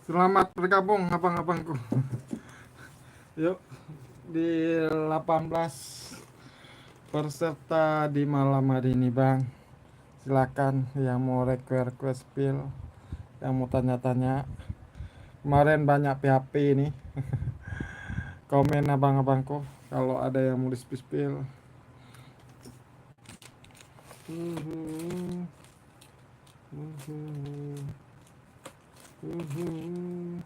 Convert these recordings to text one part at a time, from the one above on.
Selamat bergabung abang-abangku. Yuk di 18 peserta di malam hari ini bang. Silakan yang mau request spill, yang mau tanya-tanya. Kemarin banyak PHP ini. Komen abang-abangku kalau ada yang mau di spill. Uhuh. Uhuh. Uhuh.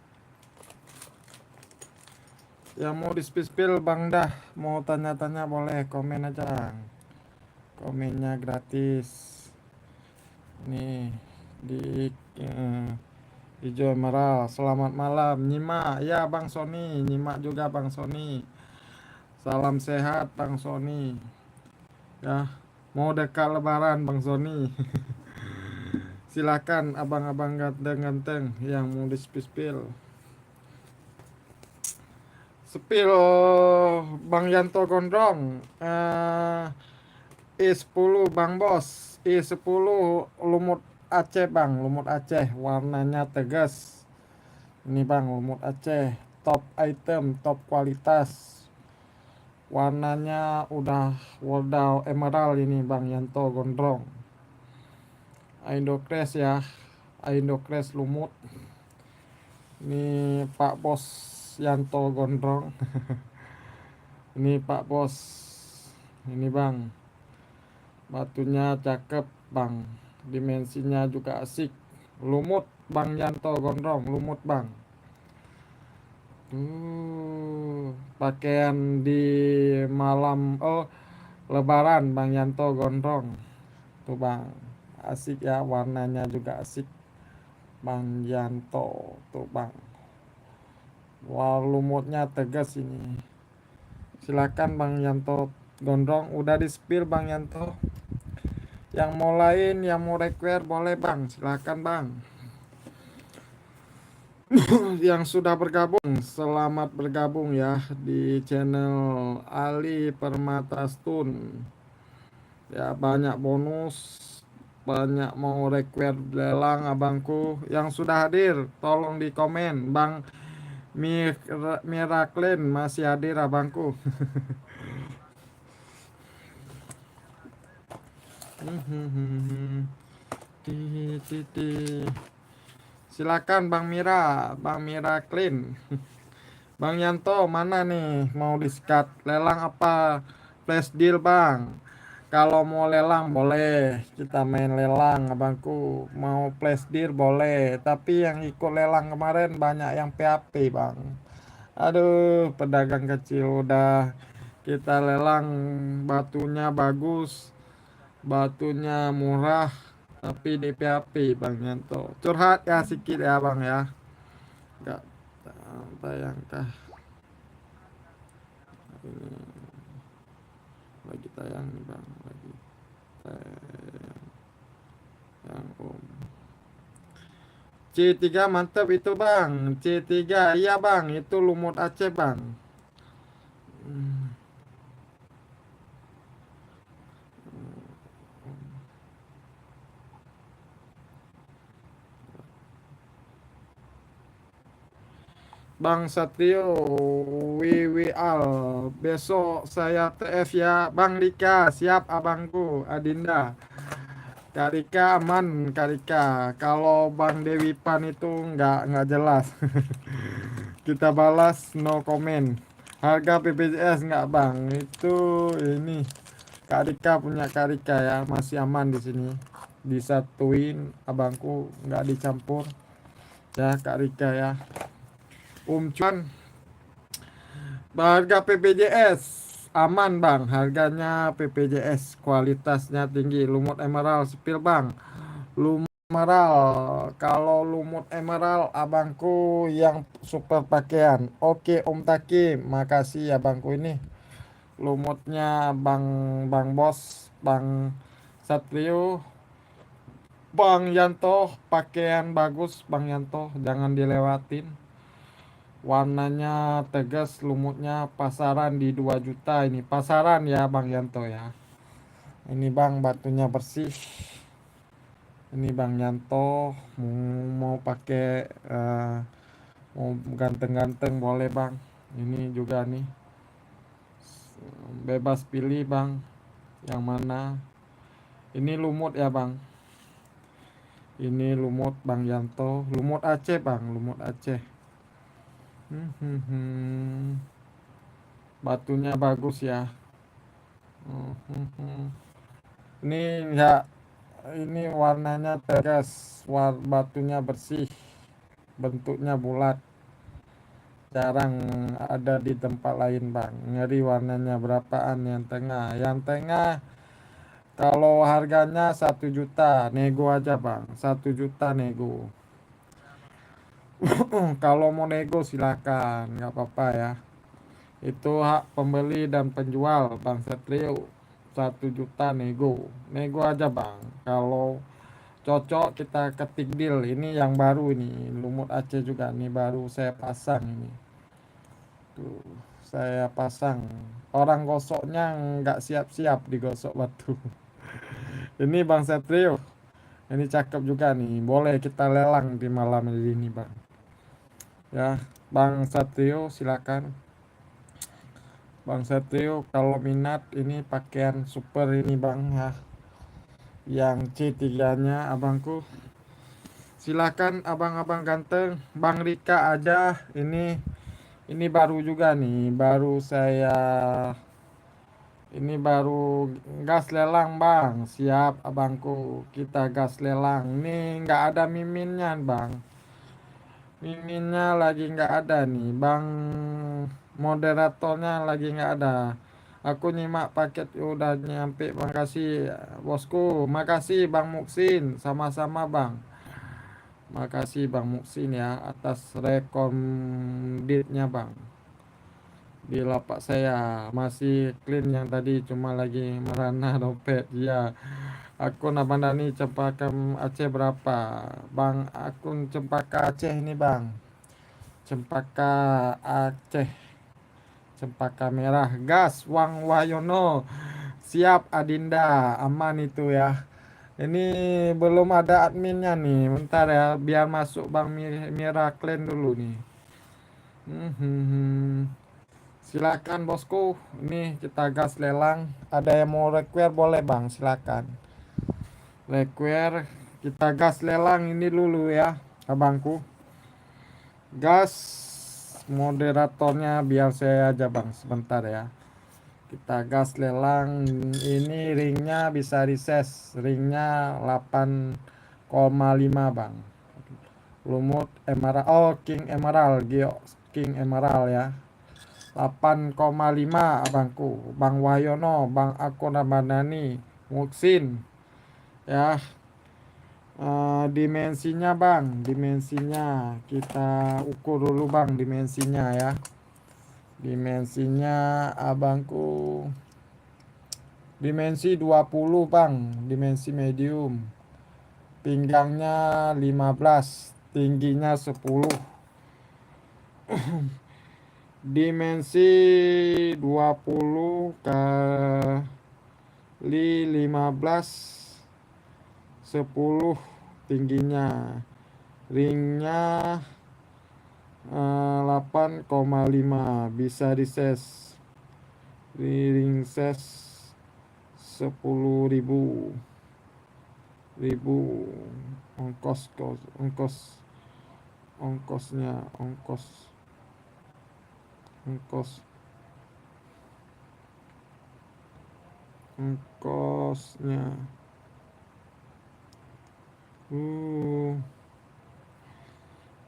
Yang mau di spill Bang dah, mau tanya-tanya boleh komen aja. Komennya gratis. Nih di hijau emerald. Selamat malam nyimak ya Bang Sony, nyimak juga Bang Sony. Salam sehat Bang Sony. Ya, mau dekat lebaran Bang Sony. Silakan abang-abang ganteng-ganteng yang mau di spill. Spill Bang Yanto Gondrong. I10 Bang Bos. I10 lumut Aceh Bang, lumut Aceh warnanya tegas. Ini Bang, lumut Aceh, top item, top kualitas. Warnanya udah emerald ini Bang Yanto Gondrong. Indocres ya, Indocres lumut. Ini Pak Bos Yanto Gondrong. Ini Pak Bos. Ini Bang, batunya cakep Bang, dimensinya juga asik. Lumut Bang Yanto Gondrong, lumut Bang. Pakaian di malam Lebaran Bang Yanto Gondrong. Tuh Bang, asik ya, warnanya juga asik. Bang Yanto tuh Bang. Wah, lumutnya tegas ini. Silakan Bang Yanto Gondrong, udah di spill Bang Yanto. Yang mau lain, yang mau request boleh Bang, silakan Bang. Yang sudah bergabung, selamat bergabung ya di channel Ali Permata Stun. Ya, banyak bonus, banyak mau request lelang abangku. Yang sudah hadir, tolong di komen. Bang Miraklin masih hadir abangku. Silakan Bang Miraklin. Bang Yanto mana nih mau di-skat lelang apa flash deal Bang? Kalau mau lelang boleh, kita main lelang abangku. Mau flash deal boleh, tapi yang ikut lelang kemarin banyak yang PHP Bang. Aduh, pedagang kecil udah kita lelang, batunya bagus, batunya murah, tapi di PHP Bang Yanto. Curhat ya sedikit ya Bang ya. Enggak tayangkah ini lagi tayang nih Bang, lagi tayang C3 mantap itu Bang. C3 iya Bang, itu lumut Aceh Bang. Bang Satrio WWL, besok saya TF ya Bang Rika. Siap abangku Adinda. Kak Rika aman Kak Rika. Kalau Bang Dewi Pan itu nggak jelas. Kita balas no comment. Harga BPJS nggak Bang? Itu ini Kak Rika punya Kak Rika ya, masih aman di sini. Disatuin abangku, nggak dicampur. Ya Kak Rika ya. Cuan, harga PPJS aman Bang. Harganya PPJS kualitasnya tinggi. Lumut emerald spill Bang. Lumut emerald, kalau lumut emerald abangku yang super pakaian. Oke Om Taki, makasih ya abangku ini. Lumutnya Bang Bang Bos, Bang Satrio, Bang Yanto, pakaian bagus Bang Yanto, jangan dilewatin. Warnanya tegas, lumutnya pasaran di 2 juta ini. Pasaran ya Bang Yanto ya. Ini Bang batunya bersih. Ini Bang Yanto mau pakai Mau ganteng-ganteng boleh bang. Ini juga nih, bebas pilih bang, yang mana. Ini lumut ya bang, ini lumut Bang Yanto, lumut Aceh bang, lumut Aceh. Hmm, hmm, hmm. Batunya bagus ya. Hmm, hmm, hmm. Ini ya, ini warnanya tegas, batunya bersih, bentuknya bulat, jarang ada di tempat lain bang. Ngeri warnanya berapaan yang tengah? Yang tengah kalau harganya 1 juta, nego aja bang, 1 juta nego. Kalau mau nego silakan, nggak apa-apa ya. Itu hak pembeli dan penjual bang Satrio. 1 juta nego, nego aja bang. Kalau cocok kita ketik deal. Ini yang baru ini, lumut Aceh juga nih, baru saya pasang ini. Tuh, saya pasang. Orang gosoknya nggak siap-siap digosok batu. Ini bang Satrio, ini cakep juga nih. Boleh kita lelang di malam ini bang. Ya, bang Satrio silakan. Bang Satrio kalau minat ini pakaian super ini bang ya. Yang C3-nya abangku. Silakan abang-abang ganteng. Bang Rika aja ini baru juga nih. Baru saya ini baru gas lelang bang. Siap abangku. Kita gas lelang. Ini nggak ada miminnya bang. Miminnya lagi nggak ada nih bang. Moderatornya lagi nggak ada. Aku nyimak paket udah nyampe. Makasih bosku. Makasih Bang Muksin. Sama-sama Bang. Makasih Bang Muksin ya atas rekomenditnya Bang. Di lapak saya masih clean, yang tadi cuma lagi merana dompet. Ya, akun Abang Dani Cempaka Aceh berapa? Bang, akun Cempaka Aceh ini Bang. Cempaka Aceh, Cempaka Merah, gas Wang Wayono. Siap Adinda, aman itu ya. Ini belum ada adminnya nih. Bentar ya, biar masuk Bang Mira Clan dulu nih. Hmm, hmm, hmm. Silakan bosku. Ini kita gas lelang. Ada yang mau require boleh Bang, silakan. Require kita gas lelang ini dulu ya, abangku. Gas moderatornya biar saya aja Bang, sebentar ya. Kita gas lelang. Ini ringnya bisa reses. Ringnya 8,5 bang. Lumut emerald. Oh, King Emerald. Geo King Emerald ya. 8,5 abangku. Bang Wahyono, Bang Akun Ramadhani, Muksin ya. Dimensinya bang, dimensinya kita ukur dulu bang, dimensinya ya. Dimensinya abangku dimensi 20 bang, dimensi medium. Pinggangnya 15, tingginya 10. Dimensi 20 kali 15, 10 tingginya. Ringnya 8,5 bisa di size. Ring size 10.000 ongkos ongkosnya ongkosnya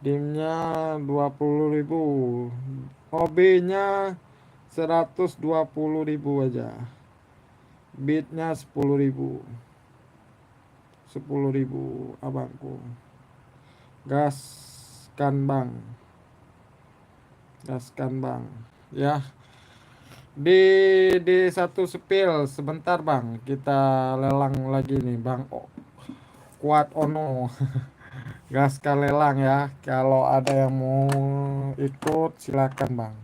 dimnya 20.000, OB-nya 120.000 aja, bitnya 10.000 abangku. Gaskan bang ya. Di satu spill sebentar bang, kita lelang lagi nih bang. Kuat Ono. Gaskan lelang ya. Kalau ada yang mau ikut silakan bang.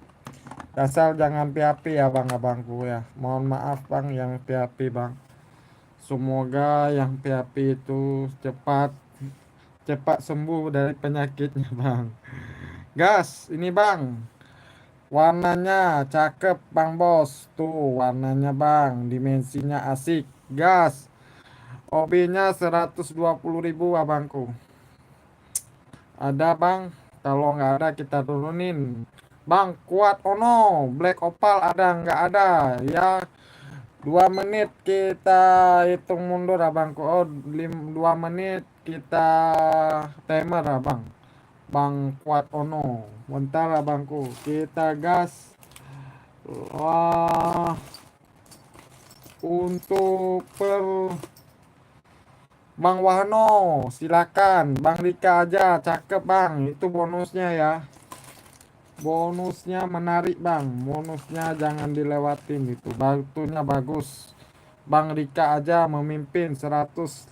Asal jangan PHP ya bang abangku ya. Mohon maaf bang yang PHP bang. Semoga yang PHP itu cepat sembuh dari penyakitnya bang. Gas, ini bang. Warnanya cakep bang bos. Tuh warnanya bang. Dimensinya asik. Gas. OB-nya 120.000 abangku. Ada bang. Kalau nggak ada kita turunin. Bang kuat ono. Black Opal ada nggak ada? Ya 2 menit kita hitung mundur abangku. Oh 2 menit kita timer abang. Bang kuat ono. Bentar abangku. Kita gas. Wah, untuk Bang Wahno, silakan. Bang Rika aja, cakep Bang. Itu bonusnya ya. Bonusnya menarik Bang. Bonusnya jangan dilewatin itu. Batunya bagus. Bang Rika aja memimpin 150.000.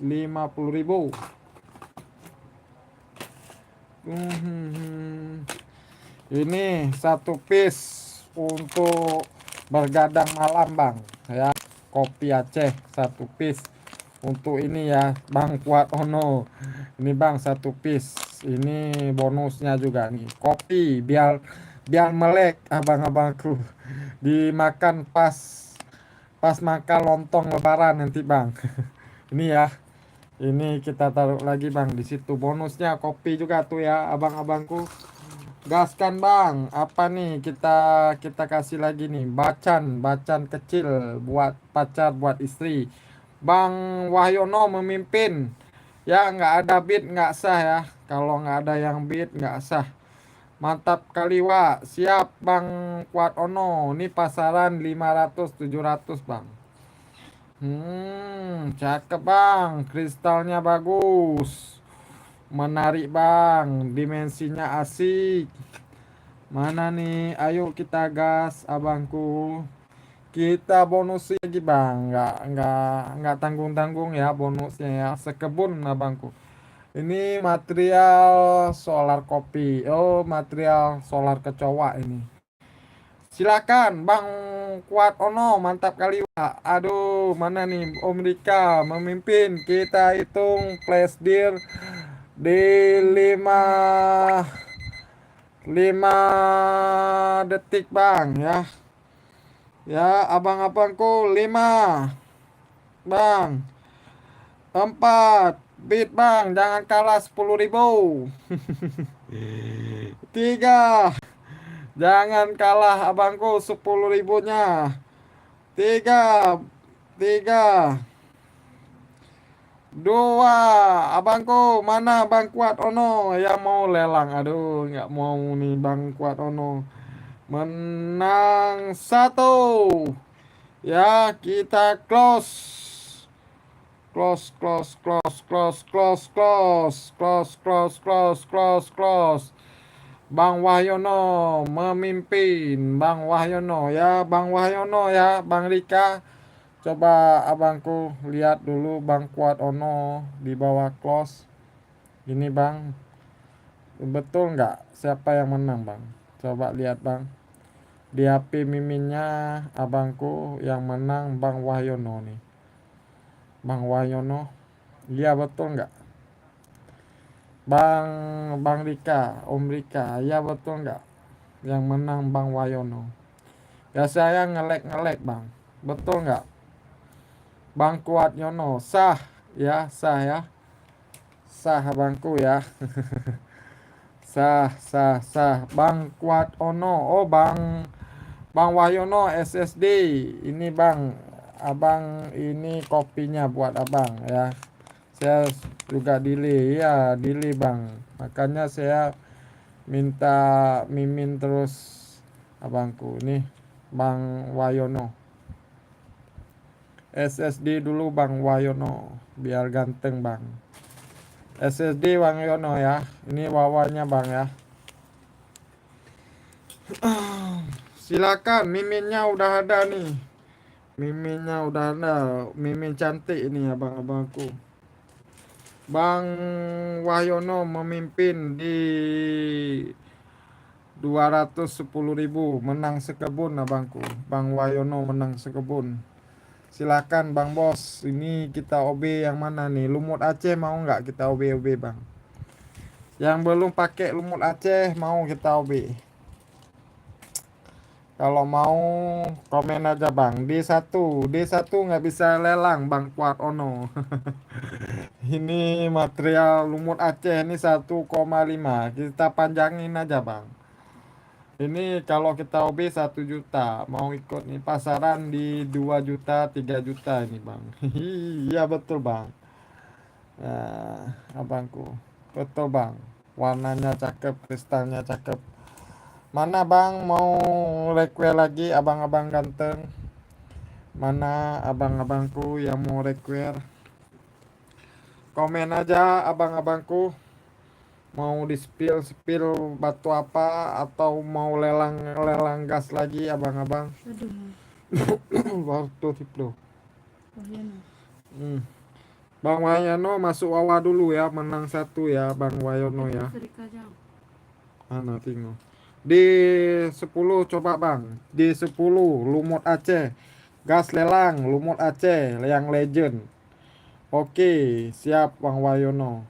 Ini satu piece untuk bergadang malam Bang. Ya, kopi Aceh satu piece. Untuk ini ya Bang Kuat Ono. Ini Bang satu piece. Ini bonusnya juga nih. Kopi biar biar melek abang-abangku. Dimakan pas pas makan lontong lebaran nanti Bang. Ini ya. Ini kita taruh lagi Bang di situ. Bonusnya kopi juga tuh ya abang-abangku. Gaskan Bang. Apa nih kita kasih lagi nih. Bacan kecil buat pacar buat istri. Bang Wahyono memimpin. Ya nggak ada beat nggak sah ya. Kalau nggak ada yang beat nggak sah. Mantap kali Wak. Siap Bang Kuat Ono. Ini pasaran 500-700 Bang. Cakep Bang. Kristalnya bagus. Menarik Bang. Dimensinya asik. Mana nih? Ayo kita gas abangku. Kita bonus lagi bang, nggak tanggung-tanggung ya bonusnya ya, sekebun abangku. Ini material solar kopi, oh material solar kecoa ini. Silakan Bang Kuat Ono, mantap kali Pak. Aduh, mana nih Om Rika memimpin. Kita hitung flash deal di 5 detik Bang ya. Ya, abang-abangku 5 Bang, 4 bit Bang, jangan kalah 10.000. 3, jangan kalah abangku 10.000-nya. 3, 3, 2, abangku mana Bang Kuat Ono yang mau lelang. Aduh, nggak mau nih Bang Kuat Ono. Menang 1. Ya, kita close. Close, close, close, close, close, close, close, close, close, close, close. Bang Wahyono memimpin. Bang Wahyono ya, Bang Wahyono ya, Bang Rika. Coba abangku lihat dulu Bang Kuat Ono di bawah close. Ini Bang, betul nggak? Siapa yang menang Bang? Coba lihat Bang. Di HP miminnya abangku yang menang Bang Wahyono nih. Bang Wahyono, iya betul nggak? Bang Bang Rika, Om Rika, iya betul nggak? Yang menang Bang Wahyono. Ya saya ngelek Bang, betul nggak? Bang Kuat Yono, sah ya, sah ya, sah abangku ya, sah. Bang Kuat Ono, oh Bang Wahyono SSD, ini Bang, abang ini kopinya buat abang ya. Saya juga delay ya, delay Bang, makanya saya minta mimin terus abangku nih Bang Wayono. SSD dulu Bang Wayono biar ganteng Bang. SSD Bang Yono ya, ini wawanya Bang ya. Silakan, miminnya udah ada nih, miminnya udah ada, mimin cantik ini abang-abangku. Bang Wahyono memimpin di 210.000, menang sekebun abangku. Bang Wahyono menang sekebun. Silakan Bang Bos, ini kita OB yang mana nih? Lumut Aceh mau nggak kita OB Bang? Yang belum pakai lumut Aceh mau kita OB. Kalau mau komen aja bang. D1 nggak bisa lelang bang Kuat Ono. Ini material lumut Aceh ini 1,5. Kita panjangin aja bang. Ini kalau kita OB 1 juta. Mau ikut nih pasaran di 2 juta 3 juta ini bang. Iya betul bang. Nah, abangku. Betul bang. Warnanya cakep, kristalnya cakep. Mana bang mau request lagi abang-abang ganteng? Mana abang-abangku yang mau request? Komen aja abang-abangku. Mau di spill batu apa atau mau lelang gas lagi abang-abang? Waktu tiplo. Bang Wayono masuk wawa dulu ya, menang 1 ya Bang Wayono ya. Mana tengok. Di 10 coba bang. Di 10 lumut Aceh. Gas lelang lumut Aceh yang legend. Oke, siap Bang Wayono.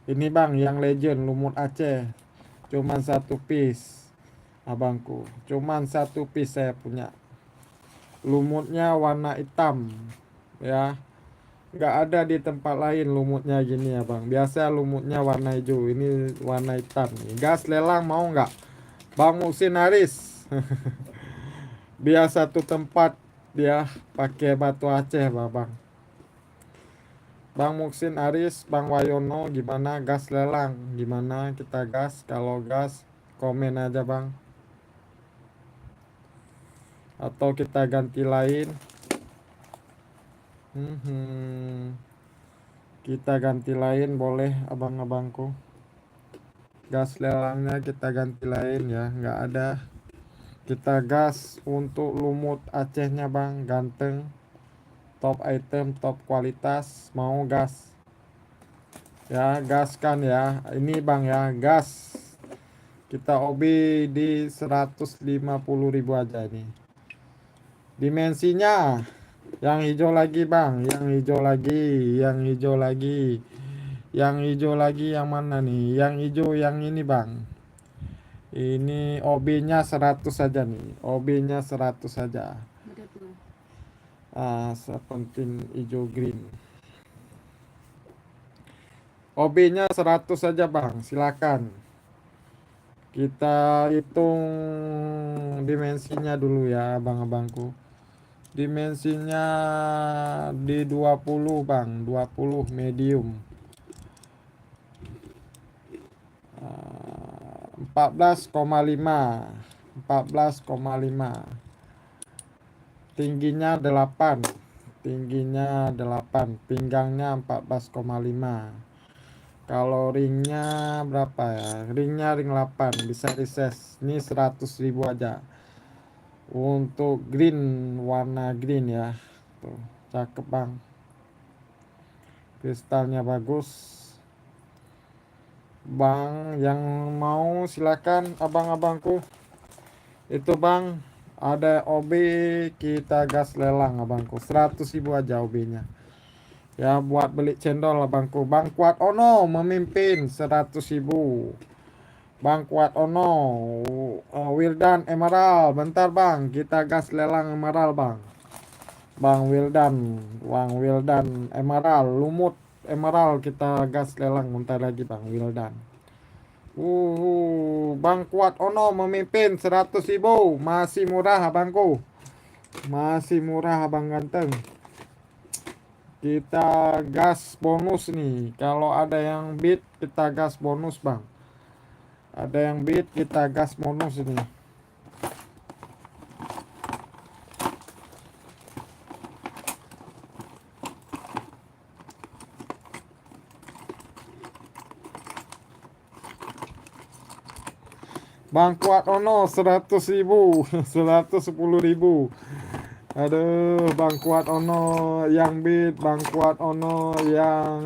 Ini bang yang legend lumut Aceh. Cuman 1 piece. Abangku. Cuman 1 piece saya punya. Lumutnya warna hitam. Ya. Nggak ada di tempat lain lumutnya gini ya bang. Biasa lumutnya warna hijau. Ini warna hitam. Gas lelang mau nggak? Bang Musin Haris. Dia satu tempat dia pakai batu Aceh bang. Bang Muksin Aris, Bang Wayono gimana gas lelang? Gimana kita gas? Kalau gas komen aja bang. Atau kita ganti lain. Kita ganti lain boleh abang-abangku. Gas lelangnya kita ganti lain ya. Nggak ada. Kita gas untuk lumut Acehnya bang. Ganteng. Top item, top kualitas. Mau gas? Ya gaskan ya. Ini bang ya gas. Kita OB di 150.000 aja ini. Dimensinya yang hijau lagi bang. Yang hijau lagi. Yang hijau lagi. Yang hijau lagi yang mana nih? Yang hijau yang ini bang. Ini OB nya 100 saja nih. OB nya 100 saja. Sepenting hijau green. OB nya 100 saja bang. Silakan. Kita hitung dimensinya dulu ya abang-abangku. Dimensinya di 20 bang. 20 medium. 14,5. 14,5. Tingginya 8. Tingginya 8. Pinggangnya 14,5. Kalau ringnya berapa ya? Ringnya ring 8. Bisa reses. Ini 100.000 aja. Untuk green, warna green ya. Tuh, cakep bang. Kristalnya bagus. Bang yang mau silakan abang-abangku. Itu bang, ada OB kita gas lelang abangku. 100.000 aja OB-nya. Ya buat beli cendol abangku. Bang Kuat Ono memimpin 100.000. Bang Kuat Ono, Wildan Emerald. Bentar bang, kita gas lelang Emerald bang. Bang Wildan Emerald, lumut Emerald kita gas lelang bentar lagi bang Wildan. Bang Kuat Ono memimpin 100.000. Masih murah abangku. Masih murah abang ganteng. Kita gas bonus nih. Kalau ada yang bid kita gas bonus bang. Ada yang bid kita gas bonus ini. Bang Kuat Ono 100.000. 110.000. Aduh, Bang Kuat Ono yang bid, Bang Kuat Ono yang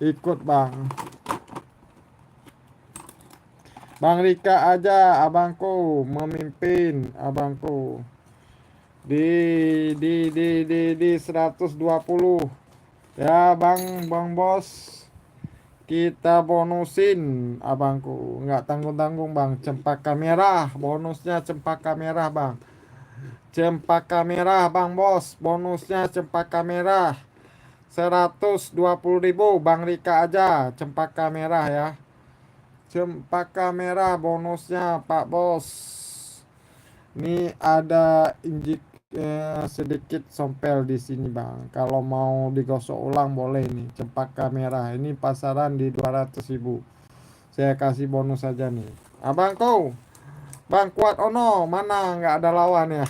ikut bang. Bang Rika aja abangku memimpin abangku. Di 120. Ya, Bang Bos. kita bonusin abangku, nggak tanggung-tanggung bang. Cempaka merah, bonusnya cempaka merah bang. Cempaka merah bang bos, bonusnya cempaka merah 120.000 Bang Rika aja. Cempaka merah ya, cempaka merah bonusnya Pak Bos. Ini ada injik sedikit sompel di sini bang. Kalau mau digosok ulang boleh nih. Cempaka merah ini pasaran di 200.000. Saya kasih bonus saja nih. Abang kau, Bang Kuat Ono, mana nggak ada lawan ya?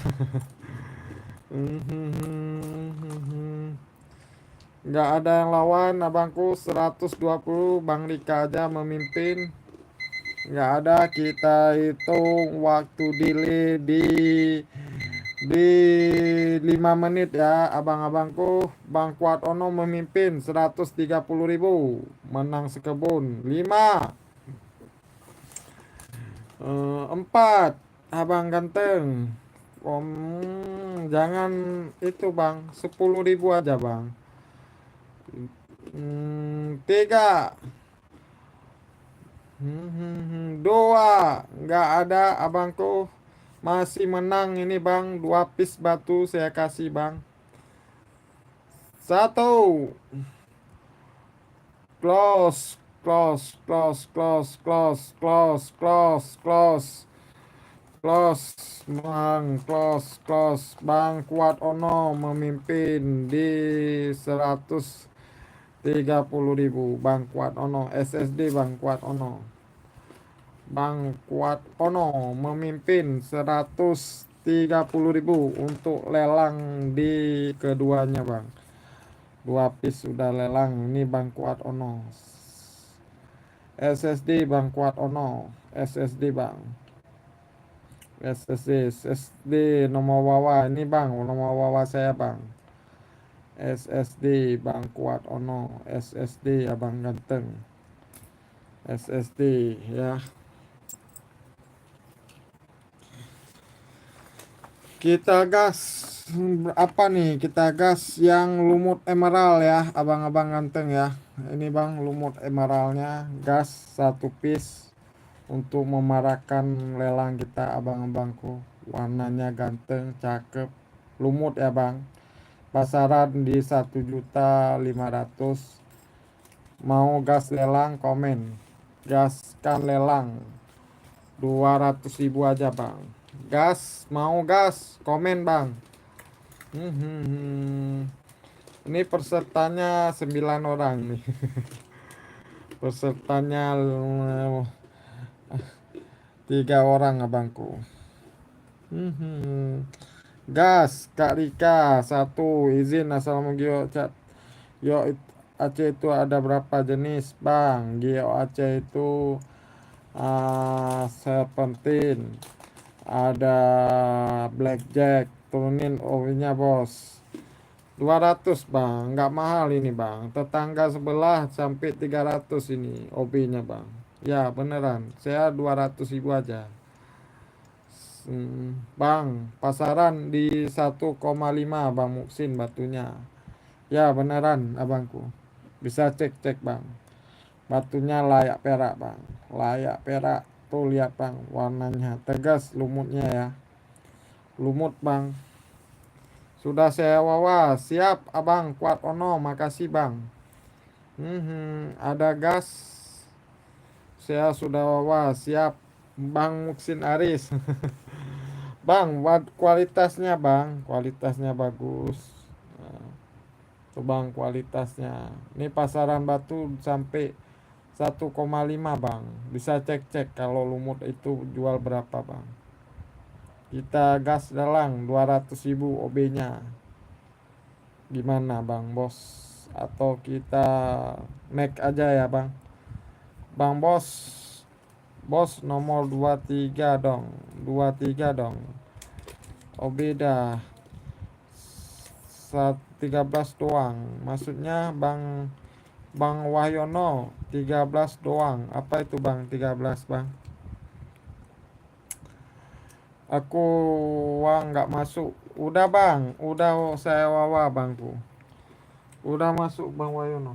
Nggak ada yang lawan abangku. 120 Bang Rika aja memimpin. Nggak ada, kita hitung waktu delay di 5 menit ya abang-abangku. Bang Kuat Ono memimpin 130.000, menang sekebun 5 4 abang ganteng. Jangan itu bang, 10.000 aja bang. 3 2 nggak ada abangku. Masih menang ini bang. 2 piece batu saya kasih bang. 1 close close close close close close close close close bang, close Bang Kuat Ono memimpin di 130.000. Bang Kuat Ono SSD. Bang Kuat Ono, Bang Kuat Ono memimpin 130.000 untuk lelang di keduanya bang. 2 piece sudah lelang. Ini Bang Kuat Ono SSD. Bang Kuat Ono SSD bang. SSD nomor wawa ini bang, nomor wawa saya bang. SSD Bang Kuat Ono SSD abang ganteng. SSD ya. Kita gas apa nih? Kita gas yang lumut emerald ya, abang-abang ganteng ya. Ini bang lumut emeraldnya, gas 1 piece untuk memarakan lelang kita abang-abangku. Warnanya ganteng, cakep, lumut ya bang. Pasaran di 1.500.000. Mau gas lelang komen, gaskan lelang 200.000 aja bang. Gas, mau gas, komen bang. Ini pesertanya 9 orang nih. Pesertanya 3 orang abangku. Gas Kak Rika 1 izin. Assalamualaikum chat. Yo Aceh itu ada berapa jenis bang? Gio Aceh itu 17, ada blackjack. Turunin OB-nya bos 200 bang, nggak mahal ini bang. Tetangga sebelah sampai 300 ini OB-nya bang. Ya beneran, saya 200.000 aja. Bang, pasaran di 1,5 bang Muksin batunya. Ya beneran abangku, bisa cek bang. Batunya layak perak bang, layak perak. Tuh lihat bang, warnanya tegas, lumutnya ya, lumut bang. Sudah saya wawa, siap abang Kuat Ono, makasih bang. Ada gas, saya sudah wawa, siap bang Muksin Aris. Bang, buat kualitasnya bang, kualitasnya bagus. Tuh bang, kualitasnya. Ini pasaran batu sampai 1,5 bang. Bisa cek-cek kalau lumut itu jual berapa bang. Kita gas dalang 200.000 OB-nya. Gimana bang bos? Atau kita make aja ya bang. Bang bos, bos nomor 23 dong. 23 dong. OB dah 13 doang. Maksudnya Bang Wahyono 13 doang. Apa itu bang 13 bang? Aku uang nggak masuk. Udah bang, udah saya wawa bangku. Udah masuk bang Wahyono.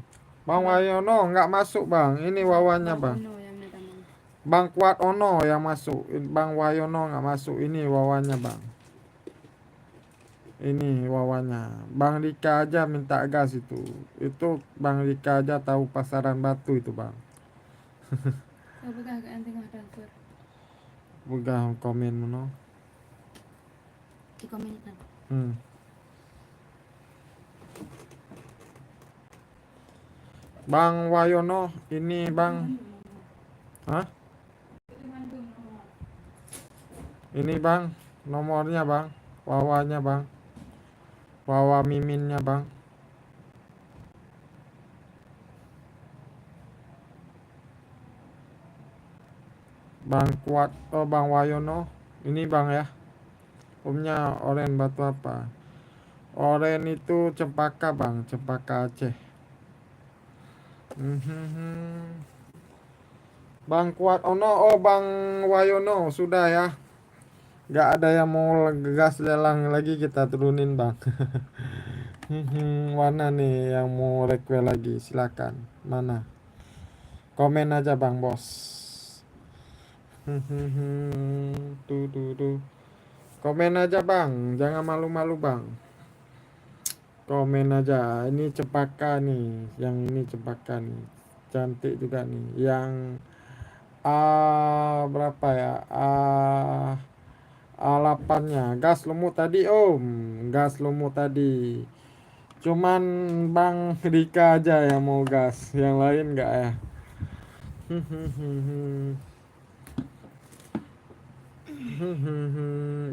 Bang Wayono nggak masuk bang. Ini wawannya Bang bang. Ono yang minta bang. Bang Kuat Ono yang masuk. Bang Wayono nggak masuk. Ini wawannya bang. Ini wawannya. Bang Rika aja minta gas itu. Itu Bang Rika aja tahu pasaran batu itu bang. Saya begah ke tengah transfer Bukan komen no. di komen kan. Hmm. Bang Wayono ini bang. Hah? Ini bang nomornya bang. Wawanya bang. Wawa miminnya bang. Bang Kuat, oh Bang Wayono, ini bang ya. Umnya oren batu apa? Oren itu cempaka bang, cempaka Aceh. Bang Kuat Ono, oh Bang Wayono, sudah ya. Gak ada yang mau gas lelang lagi, kita turunin bang. Mana nih yang mau request lagi? Silakan. Mana? Komen aja bang bos. Tuh. Komen aja bang, jangan malu-malu bang. Komen aja. Ini cempaka nih, yang ini cempaka nih, cantik juga nih. Yang berapa ya? A8-nya. Gas lumut tadi om, gas lumut tadi. Cuman Bang Rika aja yang mau gas, yang lain enggak ya.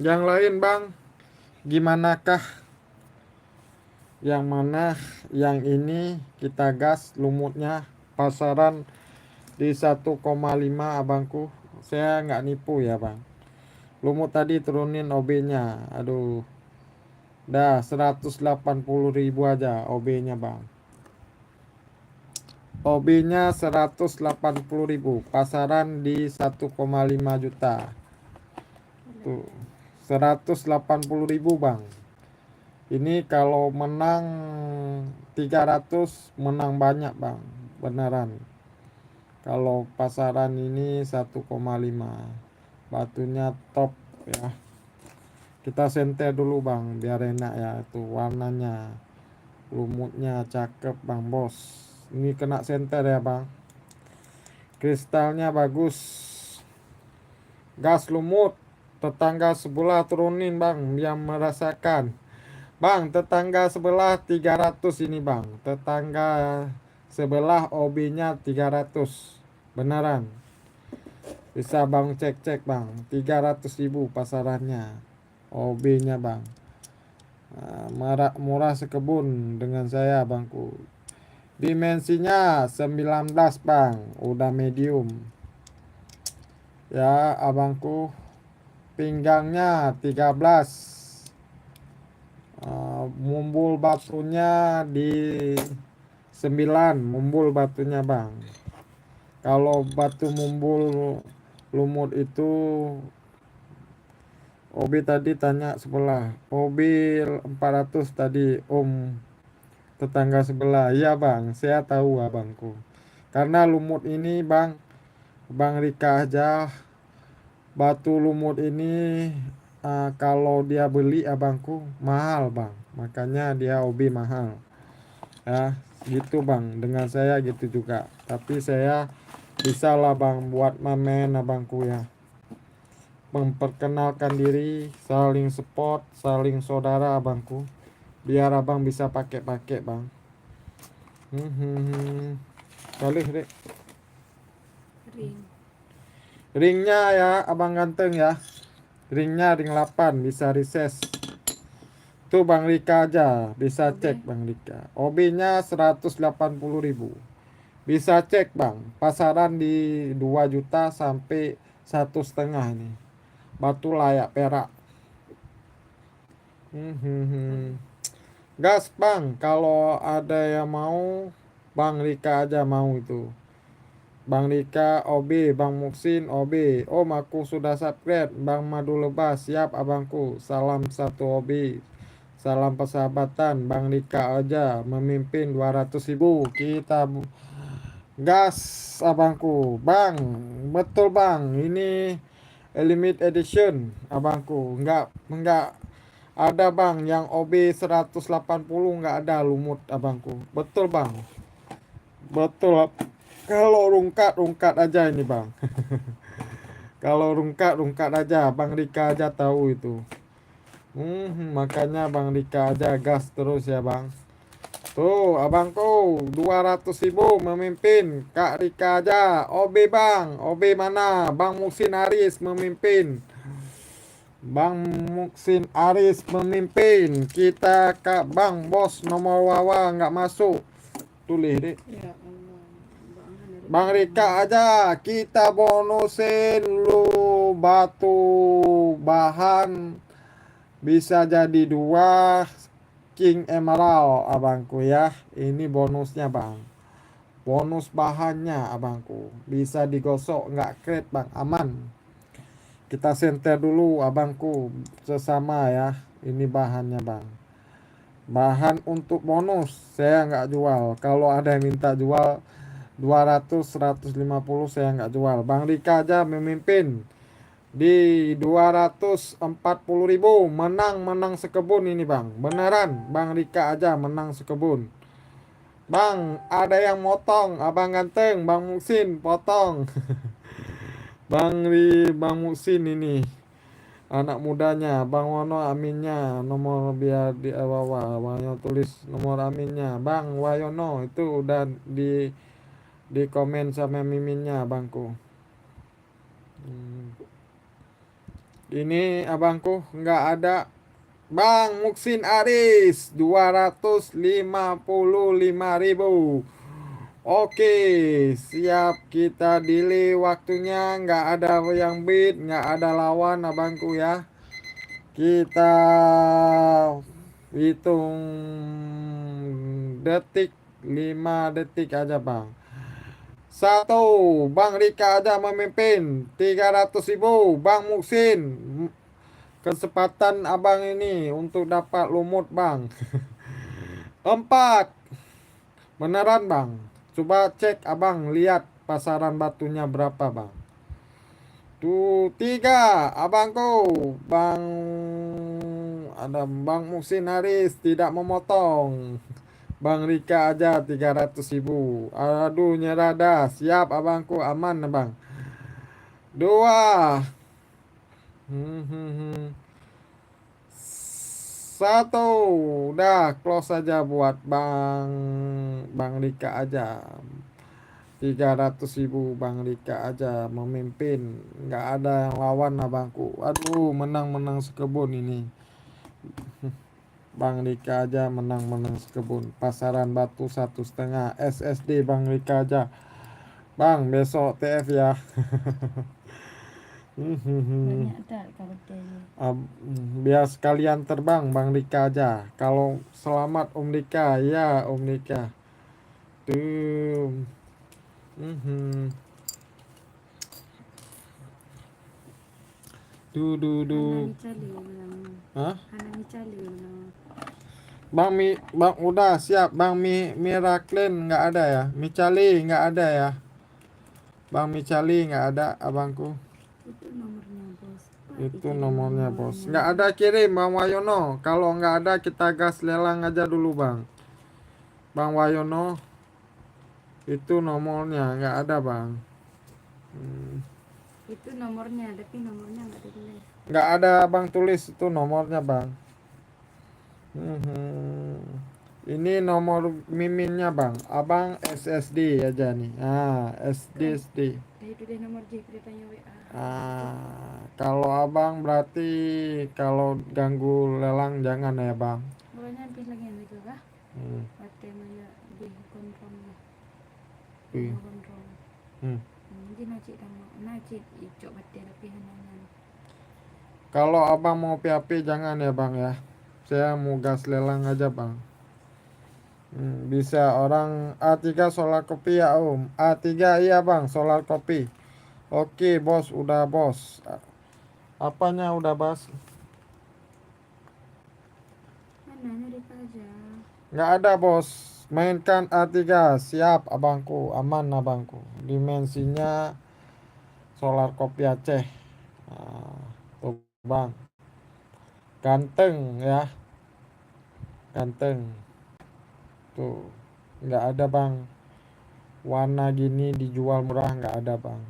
Yang lain bang, gimanakah? Yang mana? Yang ini kita gas lumutnya pasaran di 1,5 abangku. Saya nggak nipu ya bang. Lumut tadi turunin OB-nya. Aduh. Dah 180.000 aja OB-nya bang. OB-nya 180.000. Pasaran di 1,5 juta. Tuh 180.000 bang. Ini kalau menang 300 menang banyak bang. Beneran. Kalau pasaran ini 1,5. Batunya top ya. Kita senter dulu bang biar enak ya. Itu warnanya, lumutnya cakep bang bos. Ini kena senter ya bang. Kristalnya bagus. Gas lumut. Tetangga sebelah turunin bang, yang merasakan. Bang, tetangga sebelah 300 ini bang. Tetangga sebelah OB-nya 300. Beneran. Bisa bang cek bang. 300.000 pasarannya. OB-nya bang. Murah sekebun dengan saya bangku. Dimensinya 19 bang. Udah medium. Ya abangku. Pinggangnya 13. Mumbul batunya di 9. Mumbul batunya bang. Kalau batu mumbul lumut itu OB tadi tanya sebelah. OB 400 tadi om tetangga sebelah. Iya bang, saya tahu abangku. Karena lumut ini bang, Bang Rika aja, batu lumut ini kalau dia beli abangku mahal bang. Makanya dia OB mahal. Ya gitu bang, dengan saya gitu juga. Tapi saya bisa lah bang buat mamen abangku ya. Memperkenalkan diri, saling support, saling saudara abangku. Biar abang bisa pakai bang. Kali dek. Ring. Ringnya ya abang ganteng ya. Ringnya ring 8 bisa reses. Tuh Bang Rika aja bisa OB. cek Bang Rika. OB-nya 180.000. Bisa cek bang. Pasaran di 2 juta sampai 1,5 ini. Batu layak perak. Gas bang. Kalau ada yang mau, Bang Rika aja mau itu. Bang Rika OB, Bang Muksin OB. Om aku sudah subscribe. Bang Madu Lebas siap abangku. Salam satu OB. Salam persahabatan, Bang Rika aja memimpin 200.000. Kita gas abangku. Bang, betul bang. Ini limited edition abangku. Enggak ada bang yang OB 180, enggak ada lumut abangku. Betul bang. Betul. Kalau rungkat aja ini bang. Kalau rungkat aja, Bang Rika aja tahu itu. Makanya Bang Rika aja gas terus ya Bang. Tuh abangku 200.000 memimpin. Kak Rika aja. OB Bang. OB mana? Bang Muksin Aris memimpin. Bang Muksin Aris memimpin. Kita Kak Bang Bos nomor Wawa nggak masuk. Tulis deh. Ya Allah. Bang Rika aja, kita bonusin lu batu bahan bisa jadi 2 King Emerald abangku ya. Ini bonusnya bang. Bonus bahannya abangku. Bisa digosok nggak kret bang, aman. Kita senter dulu abangku sesama ya. Ini bahannya bang. Bahan untuk bonus saya nggak jual. Kalau ada yang minta jual 200 150 saya nggak jual. Bang Rika aja memimpin di 240.000. Menang sekebun ini bang. Beneran Bang Rika aja menang sekebun. Bang ada yang motong. Abang ganteng Bang Muksin potong. Bang Muksin ini anak mudanya. Bang Wono aminnya nomor biar di bawah. Bang tulis nomor aminnya. Bang Wayono itu udah di komen sama miminnya abangku. Ini abangku nggak ada. Bang Muksin Aris 255.000. Oke siap kita delay waktunya. Nggak ada yang bid, nggak ada lawan abangku ya. Kita hitung detik, 5 detik aja bang. 1, Bang Rika aja memimpin 300.000. Bang Muksin, kesempatan abang ini untuk dapat lumut bang. 4, beneran bang. Coba cek abang, lihat pasaran batunya berapa bang. Tuh 3, abangku. Bang ada Bang Muksin Haris tidak memotong. Bang Rika aja 300.000. Aduh nyerah dah. Siap abangku, aman bang. 2, 1. Udah close aja buat Bang Rika aja. 300.000 Bang Rika aja memimpin. Nggak ada yang lawan abangku. Aduh menang sekebun ini. Bang Rika aja menang sekebun. Pasaran batu 1,5 SSD Bang Rika aja. Bang besok TF ya. Banyak tak kalau dia. Biar sekalian terbang Bang Rika aja. Kalau selamat Om Rika ya Om Rika. Tuh. Anak Micali bilang. Hah? Anak Micali bilang. Bang udah siap. Bang Miraklin nggak ada ya. Micali nggak ada ya. Bang Micali nggak ada abangku. Itu nomornya bos. Itu nomornya bos. Nggak ada kirim Bang Wayono. Kalau nggak ada kita gas lelang aja dulu bang. Bang Wayono. Itu nomornya nggak ada bang. Itu nomornya, tapi nomornya nggak ditulis. Nggak ada bang tulis itu nomornya bang. Ini nomor miminnya bang. Abang SSD aja nih. SSD. Itu deh nomor J tanya WA. Kalau abang berarti kalau ganggu lelang jangan ya bang. Pokoknya habis lagi yang itu kah? Baterai maya di kontrol lah. Kontrol. Nanti nacit icok baterai tapi hanangan. Kalau abang mau PHP jangan ya bang ya. Saya mau gas lelang aja bang. Bisa orang A3 solar kopi ya om. A3 iya bang solar kopi. Oke bos udah bos. Apanya udah bos? Mana nanya Rika aja. Nggak ada bos. Mainkan A3. Siap abangku. Aman abangku. Dimensinya solar kopi Aceh. Nah, tuh bang. Ganteng ya. Ganteng. Tuh. Nggak ada bang. Warna gini dijual murah nggak ada bang.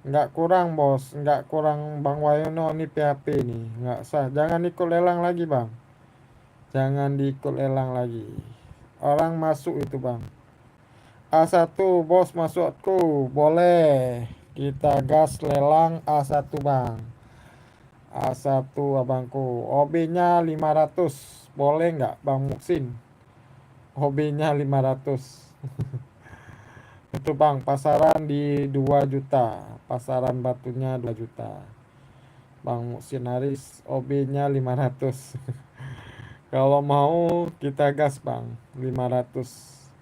Nggak kurang bos. Nggak kurang Bang Wayono. Ini PHP nih. Nggak sah. Jangan ikut lelang lagi bang. Jangan diikut lelang lagi. Orang masuk itu bang. A1 bos masukku. Boleh. Kita gas lelang A1 bang. A1 abangku. OB-nya 500. Boleh nggak Bang Muksin? OB-nya 500. Itu bang, pasaran di 2 juta. Pasaran batunya 2 juta. Bang Muksin Haris, OB-nya 500. Kalau mau kita gas bang, 500.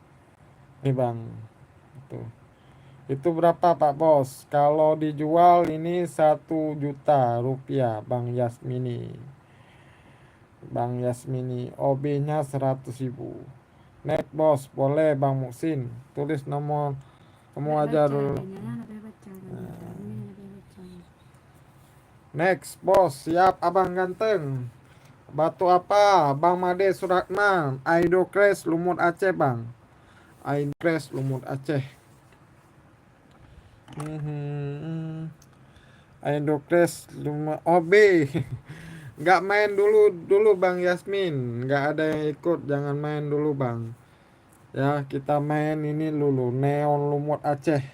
Nih bang. Itu berapa Pak Bos? Kalau dijual ini 1 juta rupiah Bang Yasmini. Bang Yasmini, OB-nya 100.000. Net bos, boleh Bang Muksin. Tulis nomor kamu aja dulu. Next bos, siap abang ganteng. Batu apa? Bang Made Suratman. Aidocres Lumut Aceh bang. Aidocres Lumut Aceh. Aidocres Lumut OB. Nggak main dulu Bang Yasmin. Nggak ada yang ikut, jangan main dulu bang. Ya kita main ini dulu. Neon Lumut Aceh.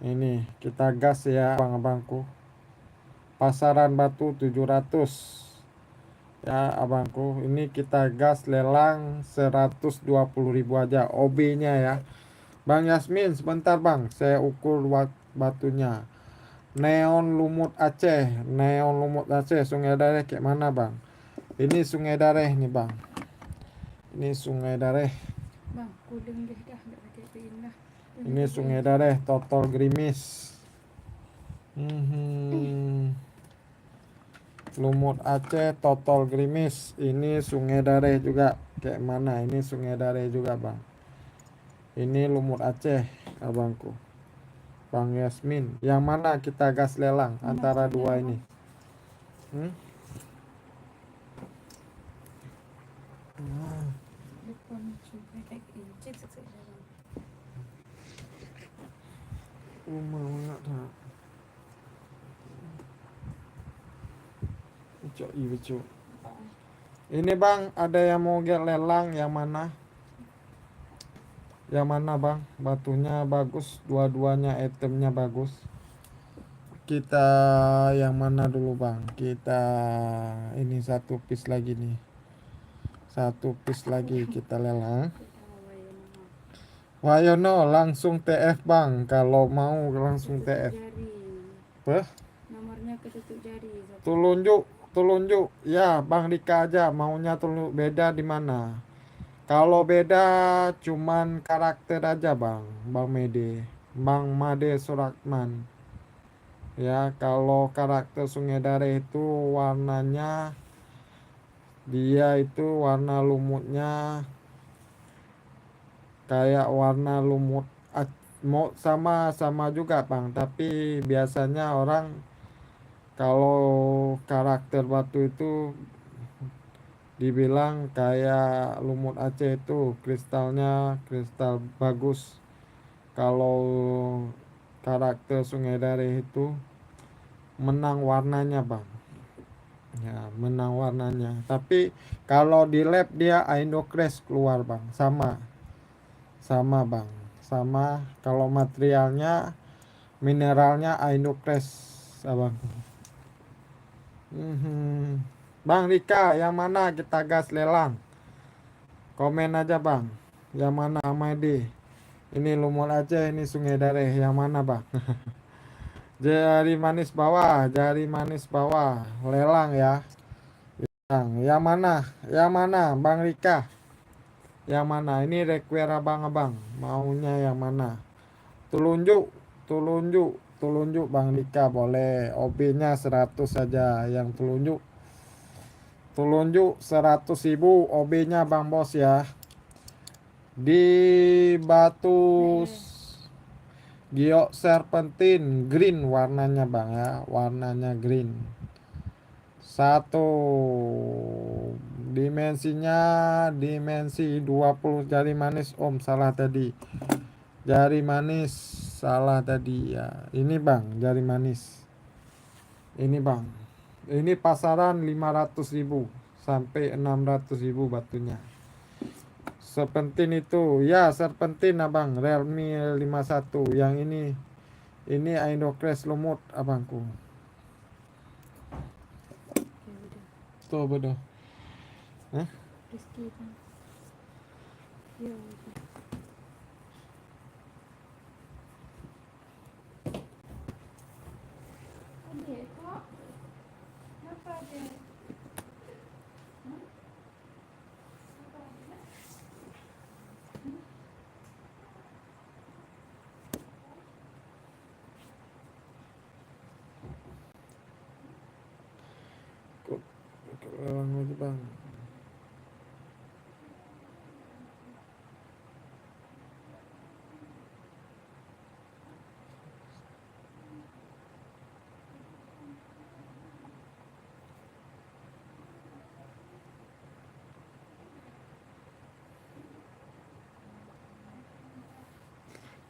Ini kita gas ya abang-abangku. Pasaran batu 700. Ya abangku, ini kita gas lelang 120.000 aja OB-nya ya. Bang Yasmin sebentar bang, saya ukur batunya. Neon Lumut Aceh. Neon Lumut Aceh Sungai Dareh kayak mana bang? Ini Sungai Dareh nih bang. Ini Sungai Dareh. Bang, kuling deh dah, enggak pakai pindah. Ini Sungai Dareh Total Grimis. Lumut Aceh Total Grimis. Ini Sungai Dareh juga. Kayak mana? Ini Sungai Dareh juga bang. Ini Lumut Aceh abangku. Bang Yasmin, yang mana kita gas lelang antara dua ini? Ini bang, ada yang mau get lelang yang mana? Yang mana bang? Batunya bagus, dua-duanya itemnya bagus. Kita yang mana dulu bang? Kita ini satu piece lagi nih. Satu piece lagi kita lelang. Wayono langsung TF bang. Kalau mau langsung TF. Nomornya ketutup jari. Tulunjuk. Ya Bang Dika aja maunya tulunjuk. Beda di mana? Kalau beda cuman karakter aja bang. Bang Made Suratman. Ya kalau karakter Sungai Dareh itu warnanya, dia itu warna lumutnya kayak warna lumut sama juga bang. Tapi biasanya orang kalau karakter batu itu dibilang kayak lumut Aceh itu kristalnya kristal bagus. Kalau karakter Sungai Dareh itu menang warnanya bang. Ya menang warnanya. Tapi kalau di lab dia Aindocres keluar bang. Sama bang. Sama kalau materialnya mineralnya Aindocres abang. Bang Rika, yang mana kita gas lelang? Komen aja bang. Yang mana Amadi? Ini Lumut Aceh, ini Sungai Dareh. Yang mana bang? Jari manis bawah. Lelang ya. Yang mana? Bang Rika. Yang mana? Ini require abang-abang. Maunya yang mana? Tulunjuk Bang Rika boleh. OB-nya 100 saja yang telunjuk. Telunjuk 100.000 OB-nya Bang Bos ya. Di batu giok serpentin green warnanya Bang ya, warnanya green. Satu dimensi 20 jari manis salah tadi. Jari manis salah tadi ya. Ini Bang, jari manis. Ini Bang. Ini pasaran 500.000 sampai 600.000 batunya. Serpentin itu, ya serpentin Abang, Realme 51. Yang ini Indocrash lumut abangku. Tuh betul. Rizky Bang. Ya udah. Adik kok. Kenapa adik? Bang.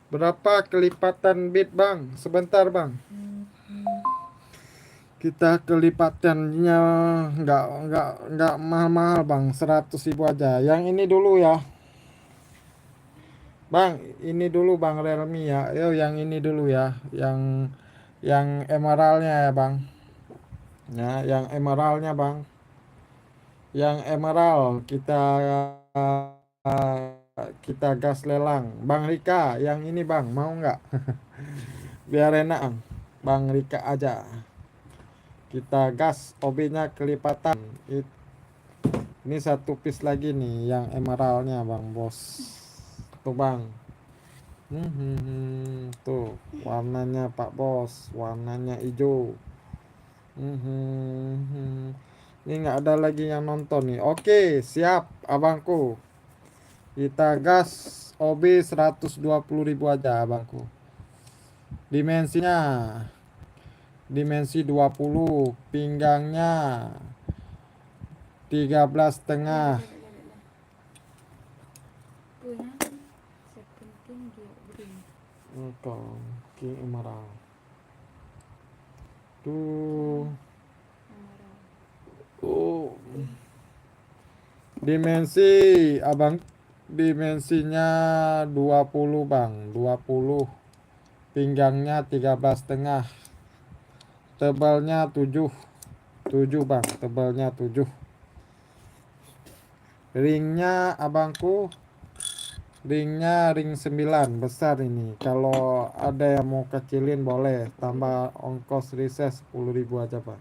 Berapa kelipatan bit Bang? Sebentar Bang. Kita kelipatannya nggak mahal-mahal Bang, 100.000 aja. Yang ini dulu ya. Bang, ini dulu Bang Realme ya. Yo, yang ini dulu ya. Yang emeraldnya ya Bang. Ya, yang emeraldnya Bang. Yang emerald kita gas lelang. Bang Rika, yang ini Bang, mau nggak? Biar enak Bang Rika aja. Kita gas OB-nya kelipatan. Ini satu piece lagi nih yang emeraldnya Bang Bos. Tuh Bang. Tuh warnanya Pak Bos, warnanya hijau. Ini nggak ada lagi yang nonton nih. Oke, siap abangku. Kita gas OB 120.000 aja abangku. Dimensi 20, pinggangnya 13,5. Punya serpentin giok green. King Emerald. Tuh. Oh. Dimensinya 20 Bang, 20. Pinggangnya 13,5. Tebalnya 7 Bang, tebalnya 7. Ringnya abangku, ringnya ring 9 besar ini. Kalau ada yang mau kecilin boleh, tambah ongkos riset 10.000 aja Bang.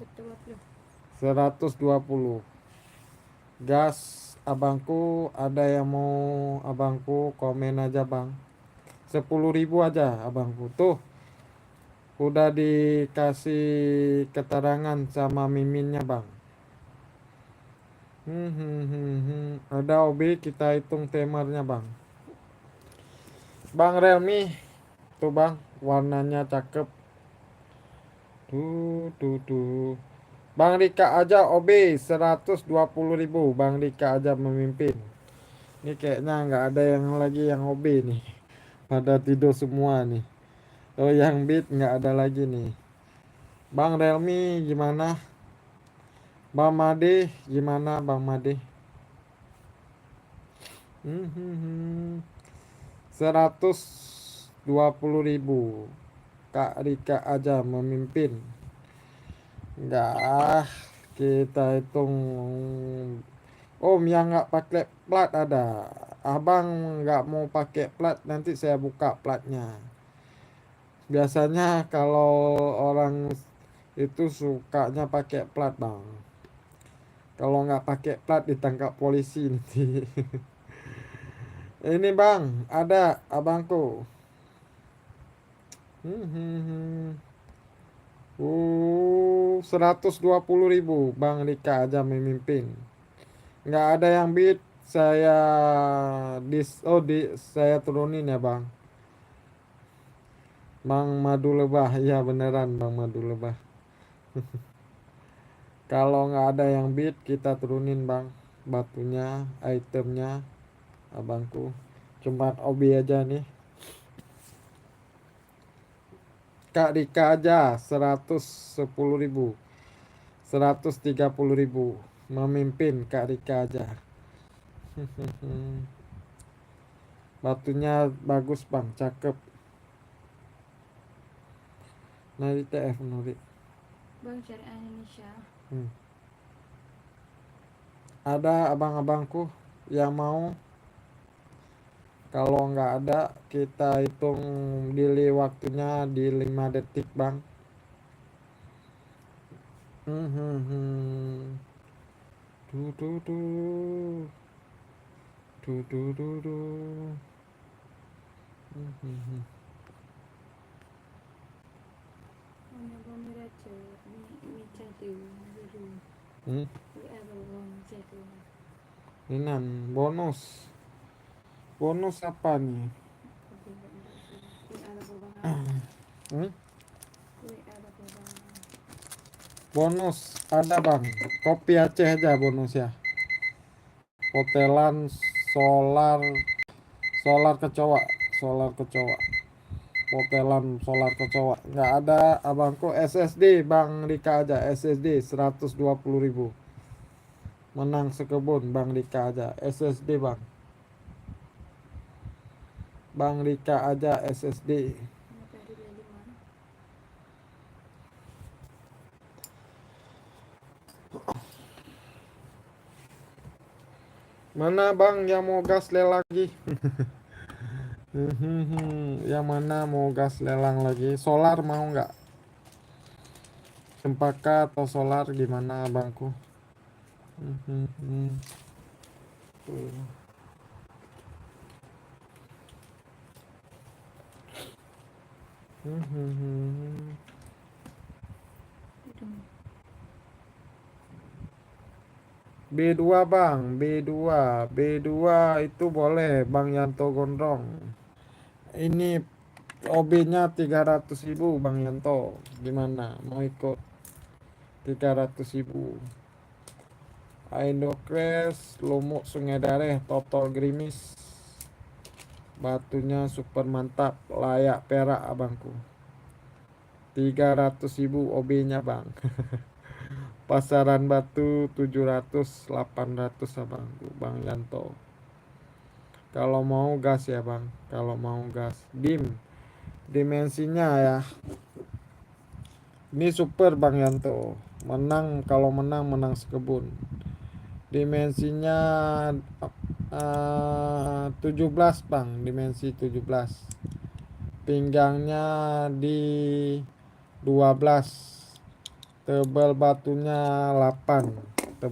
120. Gas abangku, ada yang mau abangku komen aja Bang. 10.000 aja abangku. Tuh udah dikasih keterangan sama miminnya Bang. Ada OB, kita hitung temernya Bang. Bang Realme, tuh Bang, warnanya cakep. Tuh. Bang Rika aja OB 120.000. Bang Rika aja memimpin. Ini kayaknya nggak ada yang lagi yang OB nih. Pada tidur semua nih. Oh, yang beat nggak ada lagi nih. Bang Realme gimana? Bang Made gimana Bang Made? 120.000. Kak Rika aja memimpin. Enggak, kita hitung. Om yang nggak pakai plat ada. Abang nggak mau pakai plat, nanti saya buka platnya. Biasanya kalau orang itu sukanya pakai plat Bang. Kalau nggak pakai plat ditangkap polisi nanti. Ini Bang, ada abangku. 120.000 Bang Rika aja memimpin. Nggak ada yang beat. Saya saya turunin ya Bang. Bang Madu Lebah, ya beneran Bang Madu Lebah. Kalau nggak ada yang beat kita turunin Bang. Batunya, itemnya, abangku. Cuma obi aja nih. Kak Rika aja 110.000, 130.000 memimpin Kak Rika aja. Batunya bagus Bang, cakep. Nari TF Nari. Bang Syariah Indonesia. Ada abang-abangku yang mau. Kalau nggak ada kita hitung delay waktunya di 5 detik Bang. Du du du. Du du du du. Hanya bami raja mi jadu biru. Ada bang jadu. Inan bonus. Bonus apa nih? Ada bang. Ada bang. Bonus ada Bang. Kopi Aceh aja bonus ya. Hotelan solar kecoa, hotelan solar kecoa. Nggak ada abangku. SSD Bang Rika aja, SSD 120.000 menang sekebun Bang Rika aja, SSD Bang. Bang Rika aja SSD. Mana Bang yang mau gas lagi? Yang mana mau gas lelang lagi? Solar mau nggak? Cempaka atau solar gimana abangku? B2 Bang, B2 itu boleh Bang Yanto Gondrong. Ini OB-nya 300.000 Bang Yanto. Gimana? Mau ikut 300.000. Indocrash, Lumut Sungai Dareh, Total Grimis. Batunya super mantap, layak perak abangku. 300.000 OB-nya Bang. Pasaran batu 700, 800 abangku Bang Yanto. Kalau mau gas ya Bang, kalau mau gas. Dimensinya ya. Ini super Bang Yanto. Kalau menang sekebun. Dimensinya 17 Bang, dimensi 17. Pinggangnya di 12. Tebal batunya 8.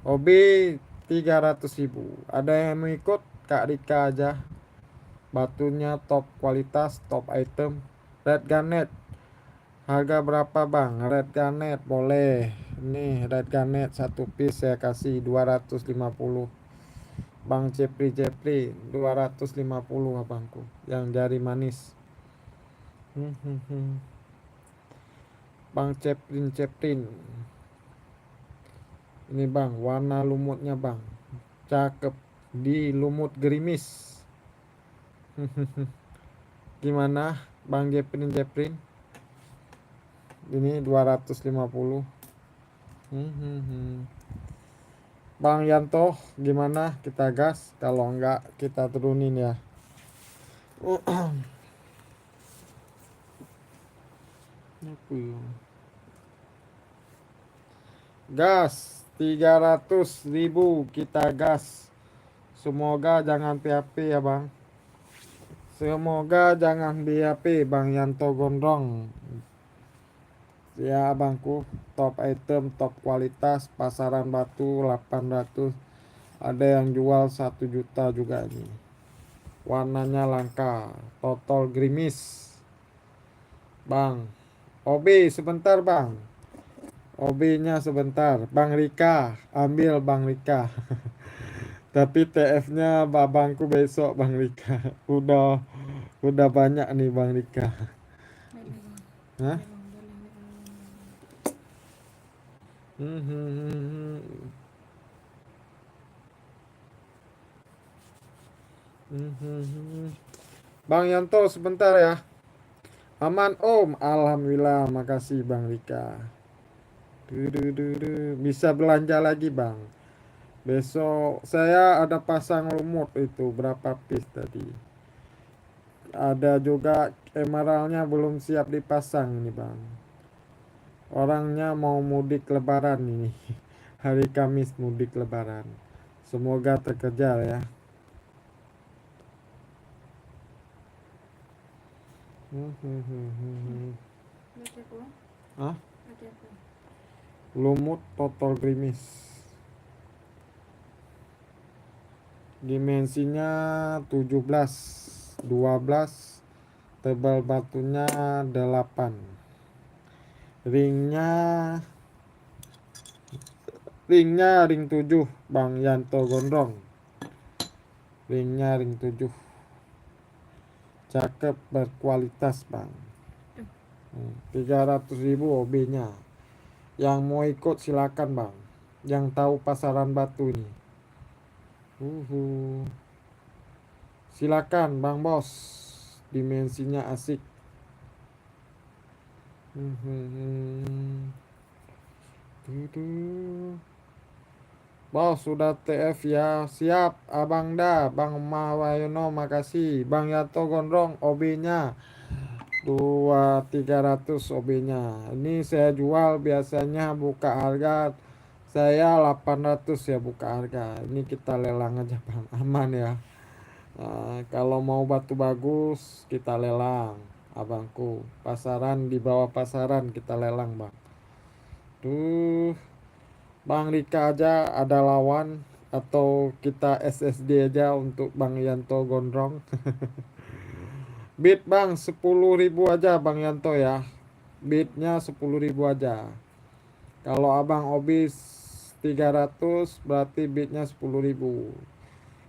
Hobi 300.000. Ada yang mau ikut? Kak Rika aja. Batunya top kualitas, top item. Red Garnet. Harga berapa Bang? Red Garnet boleh. Nih Red Garnet 1 piece saya kasih 250. Bang Cepri 250 abangku. Yang jari manis. Bang Ceprin. Ini Bang, warna lumutnya Bang. Cakep. Di lumut gerimis. Gimana Bang Ceprin? Ini 250. Bang Yanto gimana, kita gas? Kalau enggak kita turunin ya. Gas 300.000 kita gas. Semoga jangan PHP ya Bang. Semoga jangan BHP Bang Yanto Gondrong. Ya abangku, top item, top kualitas, pasaran batu 800. Ada yang jual 1 juta juga ini. Warnanya langka, total grimis. Bang. OB sebentar bang. OB-nya sebentar. Bang Rika, ambil Bang Rika. Tapi TF-nya babangku besok Bang Rika. Udah banyak nih Bang Rika. Boleh bang. Hah? Boleh bang. Boleh. Boleh. Hmm. Bang Yanto sebentar ya. Aman Om. Alhamdulillah. Makasih Bang Rika. Bisa belanja lagi Bang. Besok saya ada pasang lumut itu berapa piece tadi. Ada juga emeraldnya belum siap dipasang nih Bang. Orangnya mau mudik lebaran ini. Hari Kamis mudik lebaran. Semoga terkejar ya. Baca apa? Hah? Baca apa? Lumut total grimis. Dimensinya 17, 12, tebal batunya 8. Ringnya ring 7 Bang Yanto Gondrong. Ring 7. Cakep berkualitas Bang. 300.000 OB-nya. Yang mau ikut silakan Bang. Yang tahu pasaran batu ini. Silakan Bang Bos. Dimensinya asik. Bos sudah TF ya. Siap Abang Da. Bang Mawayono makasih. Bang Yanto Gondrong OB-nya 300 OB-nya. Ini saya jual biasanya buka harga saya 800 ya buka harga. Ini kita lelang aja Bang. Aman ya. Kalau mau batu bagus kita lelang abangku. Pasaran di bawah pasaran kita lelang Bang. Tuh Bang Rika aja ada lawan. Atau kita SSD aja untuk Bang Yanto Gondrong. Bit Bang 10.000 aja Bang Yanto ya. Bitnya 10.000 aja. Kalau abang obis 300 berarti bitnya 10.000.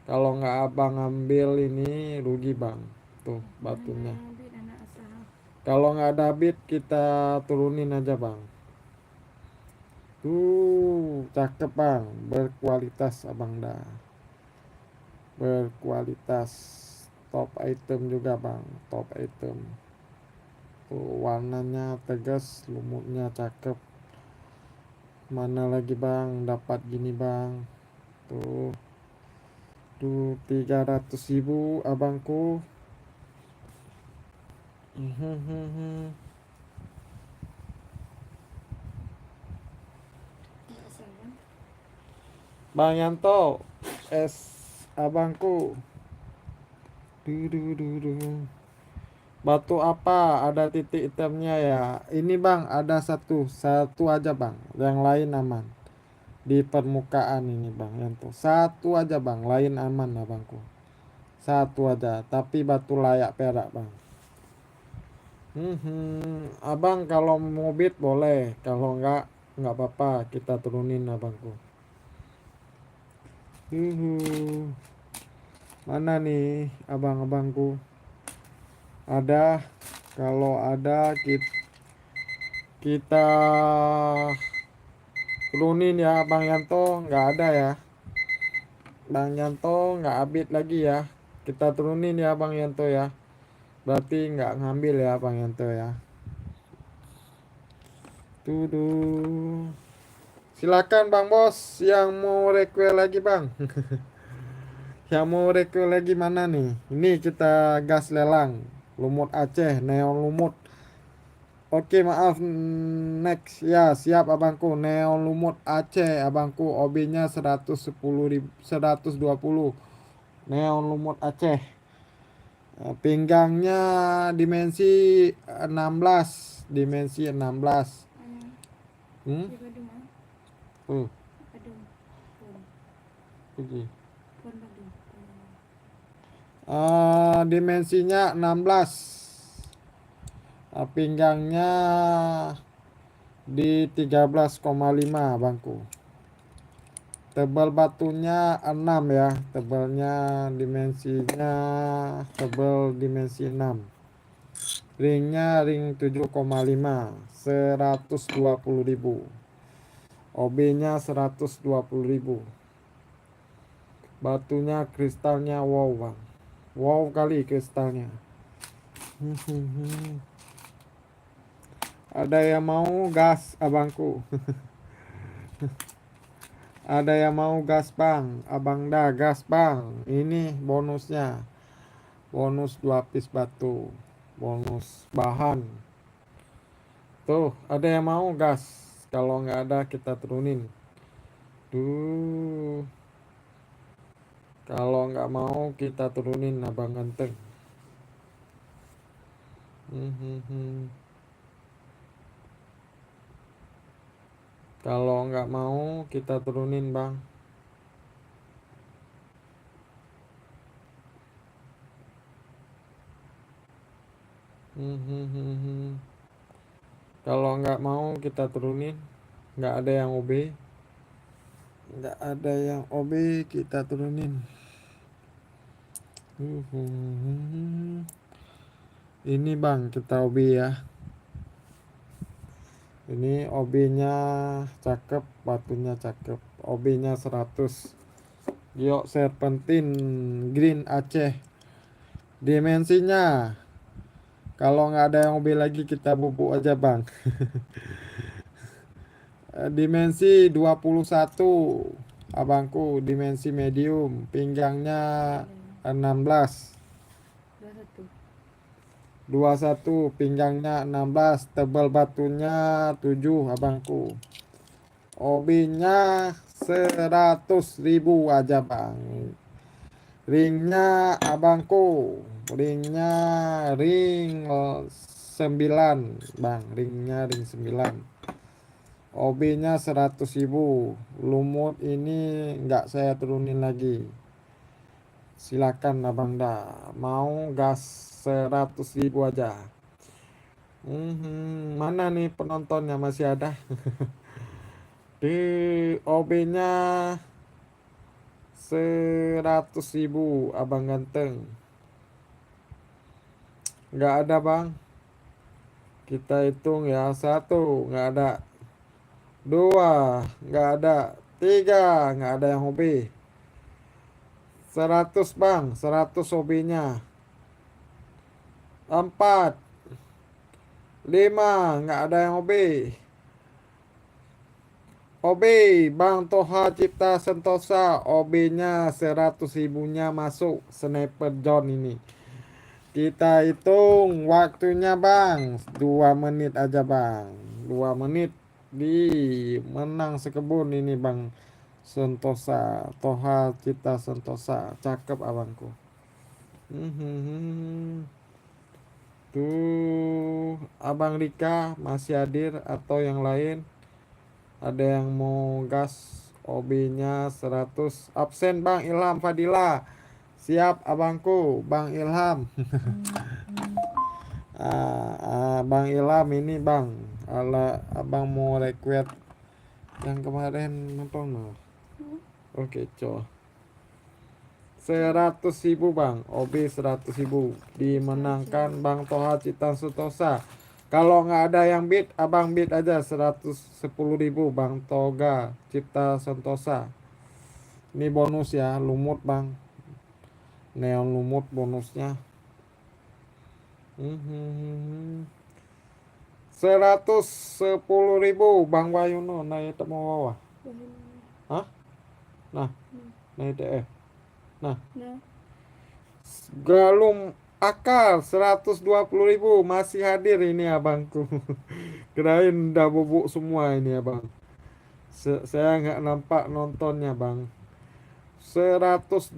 Kalau nggak abang ambil ini rugi Bang. Tuh batunya. Bit anak asal. Kalau nggak ada bit kita turunin aja Bang. Tuh cakep Bang. Berkualitas abang dah. Berkualitas. Top item juga Bang. Top item. Tuh warnanya tegas, lumutnya cakep. Mana lagi Bang dapat gini Bang. Tuh 300.000 abangku. Anak asal bang. Bang Yanto abangku. Batu apa ada titik hitamnya ya. Ini Bang ada satu aja Bang. Yang lain aman. Di permukaan ini Bang Yanto. Satu aja Bang. Lain aman abangku. Satu aja. Tapi batu layak perak Bang. Abang kalau mau bid boleh. Kalau enggak apa-apa. Kita turunin abangku. Mana nih abang-abangku? Ada. Kalau ada kita turunin ya Bang Yanto. Nggak ada ya. Bang Yanto nggak update lagi ya. Kita turunin ya Bang Yanto ya. Berarti nggak ngambil ya Bang Yanto ya. Tuduh. Silakan Bang Bos yang mau request lagi Bang. Yang mau request lagi mana nih? Ini kita gas lelang. Lumut Aceh, neon lumut. Oke maaf next ya siap abangku neon lumut Aceh abangku OB-nya 120 neon lumut Aceh. Pinggangnya dimensi 16 Ayah. hmm? Di Badung ah. uh, Badung. Pun. Oke. Pun Badung. Dimensinya 16 Pinggangnya di 13,5 abangku. Tebal batunya 6 ya, tebalnya dimensinya tebal dimensi 6. Ringnya ring 7,5, 120.000. OB-nya 120.000. Batunya kristalnya wow bang, wow kali kristalnya. Ada yang mau gas abangku? Ada yang mau gas bang? Abang dah gas bang. Ini bonusnya, bonus 2 piece batu, bonus bahan. Tuh, ada yang mau gas? Kalau nggak ada kita turunin. Tuh, kalau nggak mau kita turunin abang ganteng. Kalau nggak mau kita turunin bang. Kalau nggak mau kita turunin. Nggak ada yang OB. Nggak ada yang OB kita turunin. Ini bang kita OB ya. Ini OB-nya cakep, batunya cakep. OB-nya 100. Giok serpentin green Aceh. Dimensinya, kalau nggak ada yang OB lagi kita bubuk aja bang. Dimensi 21 abangku, dimensi medium, pinggangnya 16. 21 pinggangnya 16, tebal batunya 7 abangku. OB-nya 100.000 aja bang. Ringnya abangku, ringnya ring 9 bang, ringnya ring 9. OB-nya 100.000. Lumut ini nggak saya turunin lagi. Silakan abang dah. Mau gas 100.000 aja. Mana nih penontonnya, masih ada? Di OB-nya 100.000 abang ganteng. Nggak ada bang. Kita hitung ya. 1 nggak ada. 2 nggak ada. 3 nggak ada yang hobi. 100 bang, 100 hobinya. 4 5 nggak ada yang hobi. Hobi Bang Toha Cipta Sentosa, OB-nya 100.000-nya masuk Sniper John ini. Kita hitung waktunya bang, 2 menit aja bang. 2 menit di menang sekebun ini bang Sentosa, Toha Cipta Sentosa. Cakep abangku. Tuh, abang Rika masih hadir atau yang lain? Ada yang mau gas? OB-nya 100. Absen Bang Ilham Fadila. Siap abangku, Bang Ilham. Bang Ilham ini bang, abang mau request yang kemarin nonton loh. Oke, coba 100.000 bang, OB 100.000 dimenangkan Bang Toha Cipta Sentosa. Kalau nggak ada yang bid, abang bid aja 110.000 Bang Toga Cipta Sentosa. Ini bonus ya, lumut bang, neon lumut bonusnya. 110.000 Bang Wayuno naik temu bawah. Hah? Nah, naik deh. Nah, galum akal 120.000 masih hadir ini abangku. Kirain udah bubuk semua ini abang. Saya nggak nampak nontonnya bang. 120.000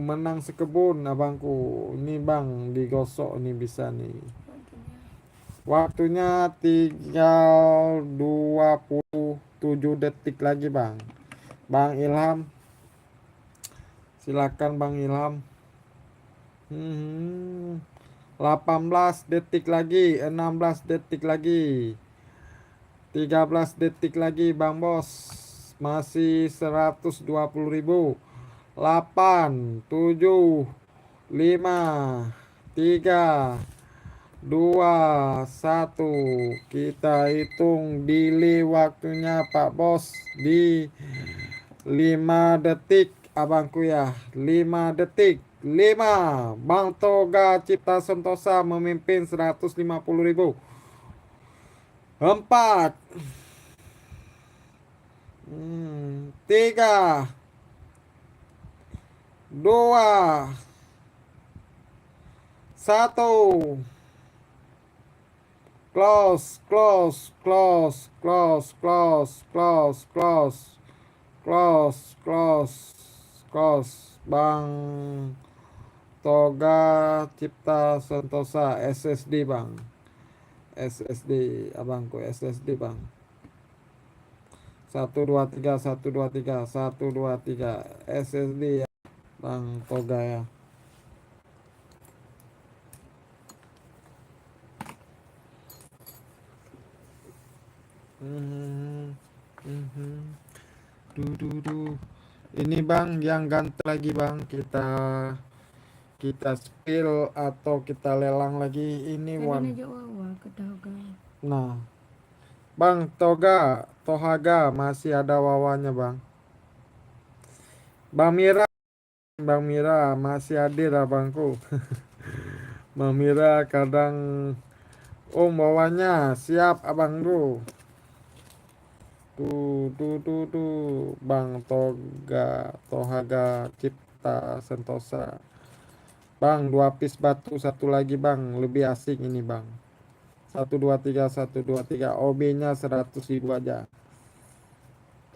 menang sekebun abangku. Ini bang digosok nih bisa nih. Waktunya tinggal 27 detik lagi bang. Bang Ilham, silakan Bang Ilham. 18 detik lagi, 16 detik lagi, 13 detik lagi Bang Bos. Masih 120.000. 8, 7, 5, 3, 2, 1. Kita hitung delay waktunya Pak Bos di 5 detik abangku ya. 5 detik. 5. Bang Toga Cipta Sentosa memimpin 150.000. 4, 3, 2, 1. Close, close, close, close, close, close, close, close, close, close. Bang Toga Cipta Sentosa SSD Bang. SSD abangku SSD Bang. 123, 123, 123 SSD ya Bang Toga ya. Ini Bang yang ganteng lagi Bang, kita spill atau kita lelang lagi ini Tadi one. najak wawa ke Toga. Nah, Bang Tohaga masih ada wawanya Bang. Bang Mira masih hadir abangku. Bang Mira kadang wawanya siap abangku. Tuh Bang Tohaga Cipta Sentosa. Bang 2 piece batu, satu lagi Bang, lebih asik ini Bang. 123, 123. OB-nya 100.000 aja.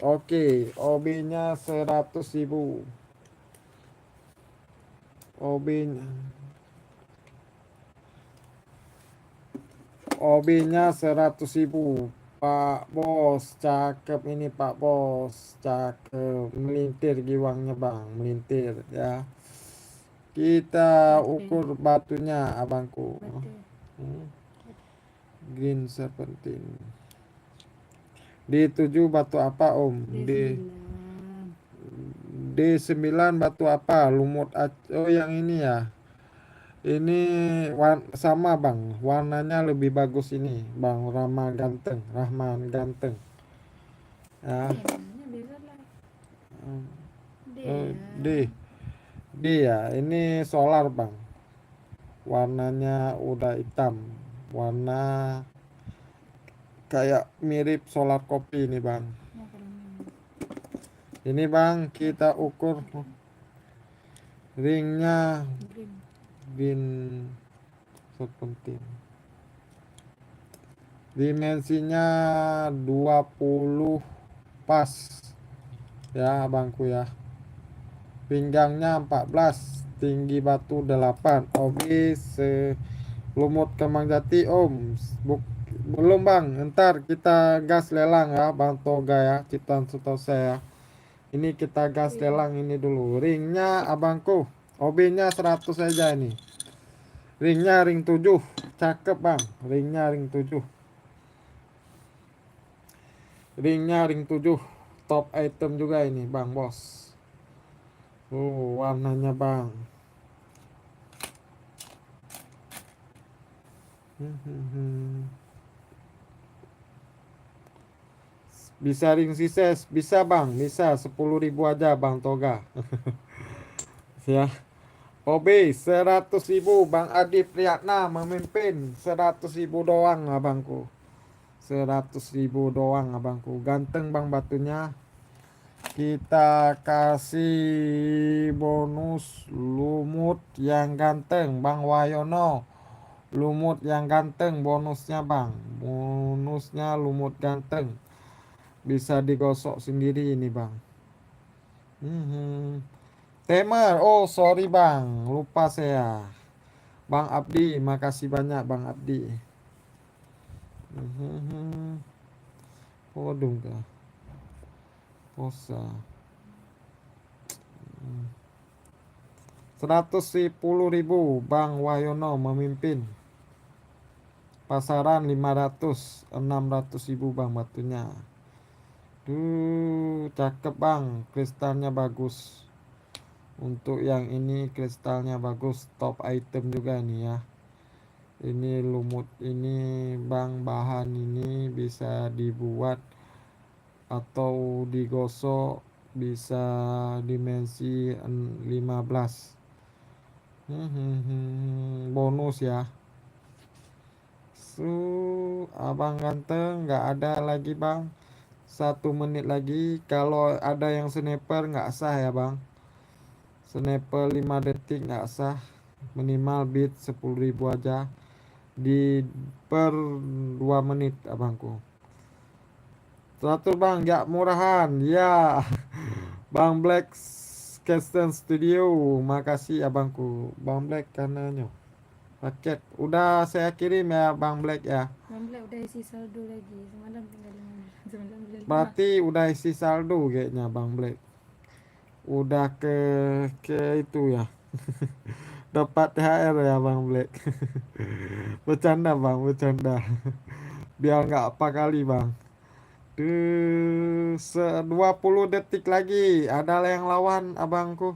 Oke, OB-nya 100.000. OB-nya OB-nya 100.000. Pak Bos, cakep ini Pak Bos, cakep. Melintir giwangnya Bang, melintir ya. Kita ukur batunya abangku. Betul. Green 17. D7 batu apa Om? D9 batu apa? Oh yang ini ya. Ini sama Bang, warnanya lebih bagus ini Bang Rahman Ganteng ya. D D ya, ini solar Bang, warnanya udah hitam, warna kayak mirip solar kopi ini Bang. Ini Bang kita ukur ringnya green 17. Dimensinya 20 pas ya abangku ya. Pinggangnya 14, tinggi batu 8. Obi selumut kembang jati Om. Belum Bang, ntar kita gas lelang ya Bang Toga ya, Cipta Sentosa ya. Ini kita gas lelang ini dulu. Ringnya abangku, OB-nya 100 aja ini. Ringnya ring 7. Cakep Bang, ringnya ring 7. Ringnya ring 7. Top item juga ini Bang Bos. Warnanya Bang. Bisa ring sises, bisa Bang, bisa 10.000 aja Bang Toga. Ya. OB 100.000 Bang Adi Priyatna memimpin 100.000 doang abangku. 100.000 doang abangku. Ganteng Bang batunya. Kita kasih bonus lumut yang ganteng Bang Wayono. Lumut yang ganteng bonusnya Bang. Bonusnya lumut ganteng. Bisa digosok sendiri ini Bang. Temer, oh sorry Bang, lupa saya. Bang Abdi, makasih banyak Bang Abdi. Podung kah? Posa. 110.000 Bang Wahyono memimpin. Pasaran 600.000 Bang batunya. Cakep Bang, kristalnya bagus. Untuk yang ini kristalnya bagus, top item juga nih ya. Ini lumut ini Bang, bahan ini bisa dibuat atau digosok, bisa dimensi 15. Bonus ya. Abang ganteng nggak ada lagi Bang. 1 menit lagi. Kalau ada yang sniper nggak sah ya Bang. Sniper 5 detik nggak sah. Minimal bid 10.000 aja. Di per 2 menit abangku. Teratur Bang, nggak murahan. Ya. Bang Black Castle Studio. Makasih abangku. Bang Black karenanya. Paket udah saya kirim ya Bang Black ya. Bang Black udah isi saldo lagi. Semalam tinggal 5. Berarti udah isi saldo kayaknya Bang Black. Udah ke itu ya. Dapat THR ya Bang Black. Bercanda Bang, bercanda. Biar nggak apa kali Bang. 20 detik lagi. Ada yang lawan abangku.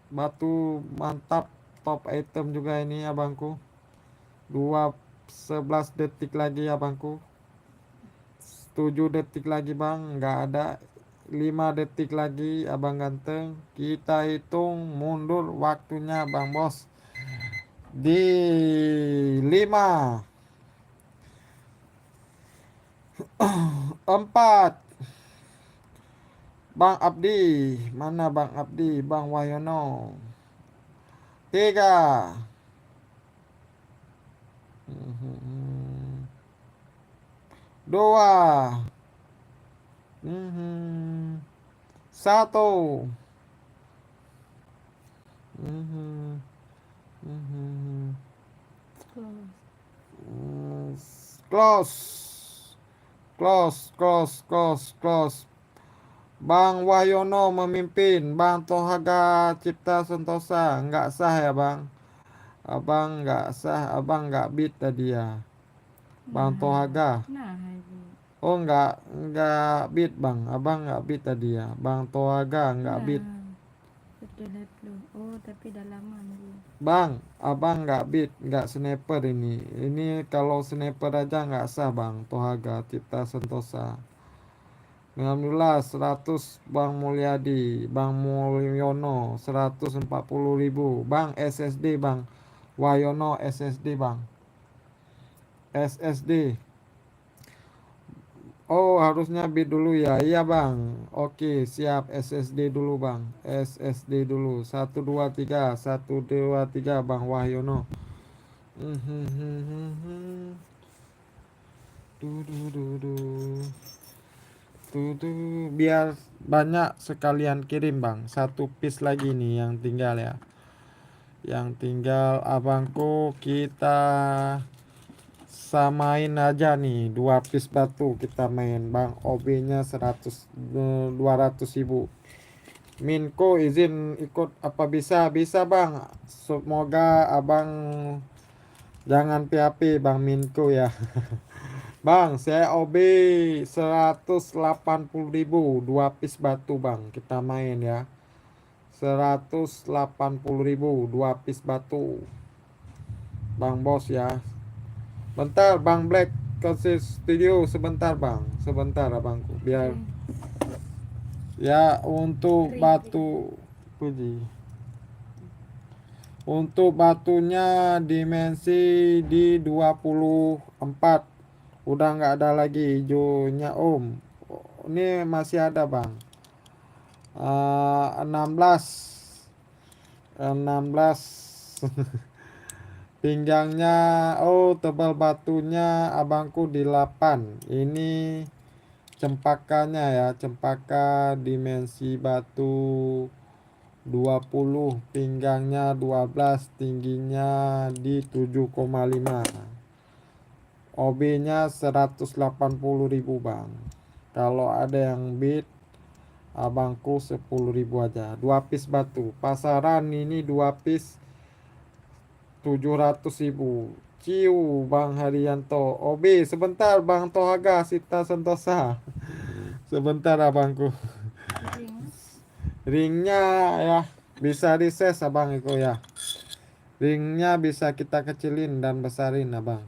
Batu mantap. Top item juga ini abangku. 11 detik lagi abangku. 7 detik lagi Bang. Nggak ada. 5 detik lagi abang ganteng. Kita hitung mundur waktunya Bang Bos. Di 5 4. Bang Abdi. Mana Bang Abdi? Bang Wahyono. 3. 2. 1. Close. Close. Bang Wahyono memimpin. Bang Tohaga Cipta Sentosa. Nggak sah ya Bang. Abang nggak sah. Abang nggak bid tadi ya. Bang Tohaga. Nah, Haji. Oh nggak bid Bang. Abang nggak bid tadi ya. Bang Tohaga nggak bid. Sudah live lu. Oh, tapi udah lama nih. Bang, abang nggak bid, nggak sniper ini. Ini kalau sniper aja nggak sah Bang. Tohaga Cipta Sentosa. Alhamdulillah 100 Bang Mulyadi. Bang Mulyono 140.000. Bang SSD Bang Wahyono SSD Bang. SSD. Oh harusnya bid dulu ya. Iya Bang. Oke siap, SSD dulu Bang. SSD dulu. 123 123 Bang Wahyono. Biar banyak sekalian kirim Bang. 1 piece lagi nih yang tinggal ya. Yang tinggal abangku kita samain aja nih. 2 piece batu kita main Bang. OB nya 200.000. Minko izin ikut apa bisa? Bisa Bang. Semoga abang jangan PHP Bang Minko ya. Bang saya OB 180.000. 2 piece batu Bang. Kita main ya. 180.000. 2 piece batu Bang Bos ya. Bentar Bang Black kasih studio sebentar Bang. Sebentar abangku. Biar ya untuk batu puji. Untuk batunya dimensi di 24. Udah nggak ada lagi hijaunya Om. Ini masih ada Bang. 16 pinggangnya. Oh tebal batunya abangku di 8. Ini cempakanya ya. Cempaka dimensi batu 20, pinggangnya 12, tingginya di 7,5. OB nya 180.000 Bang. Kalau ada yang bid abangku 10.000 aja. 2 piece batu. Pasaran ini 2 piece 700.000. Ciu Bang Haryanto. Obi sebentar Bang Tohaga Sita Sentosa. Sebentar abangku. Ring. Ringnya ya bisa dises abang itu ya. Ringnya bisa kita kecilin dan besarin abang.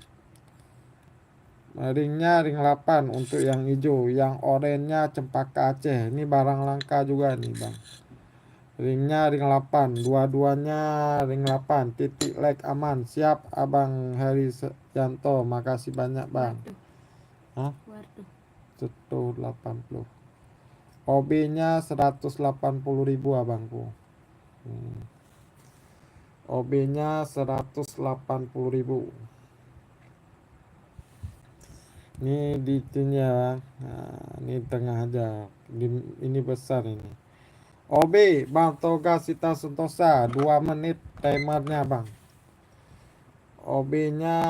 Ringnya ring 8 untuk yang hijau. Yang oranye cempaka Aceh. Ini barang langka juga nih bang. Ringnya ring 8. Dua-duanya ring 8. Titik like aman. Siap abang Heri Yanto. Makasih banyak bang. Hah? Waduh. 180. OB-nya 180.000 abangku. OB-nya 180.000. Ini di itunya, nah, ini tengah aja. Ini besar ini. OB Bang Toga Sita Sentosa 2 menit timernya bang. OB-nya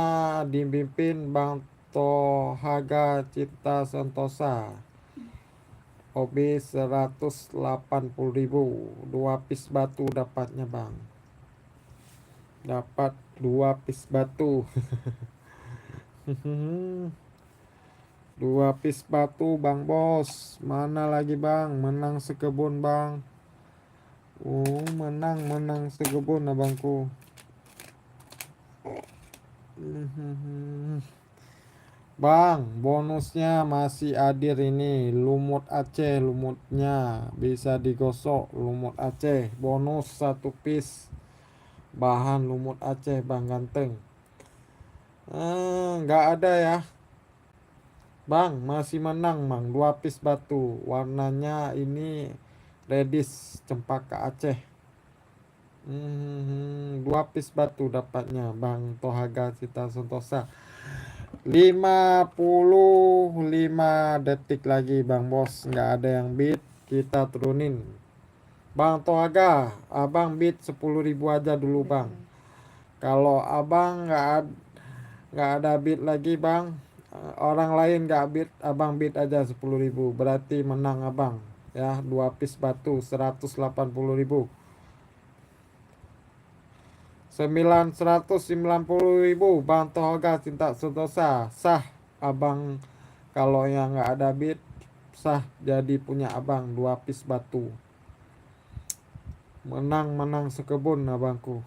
dipimpin Bang Tohaga Cita Sentosa. OB 180.000. 2 piece batu dapatnya bang. Dapat 2 piece batu. 2 piece batu bang bos. Mana lagi bang? Menang sekebun bang. Menang sekebun abangku. Bang, bonusnya masih hadir ini. Lumut Aceh, lumutnya bisa digosok. Lumut Aceh, bonus 1 piece. Bahan lumut Aceh bang ganteng. Nggak ada ya. Bang, masih menang bang. 2 piece batu. Warnanya ini reddish cempaka Aceh. 2 piece batu dapatnya Bang Tohaga Cita Sentosa. 55 detik lagi bang bos. Nggak ada yang bid. Kita turunin. Bang Tohaga, abang bid 10.000 aja dulu bang. Kalau abang nggak ada bid lagi bang, orang lain nggak bid, abang bid aja 10.000. Berarti menang abang ya. 2 piece batu 180.000. 190.000 Bang Tohaga Cinta Sentosa. Sah abang. Kalau yang nggak ada bid sah jadi punya abang. 2 piece batu. Menang sekebun abangku.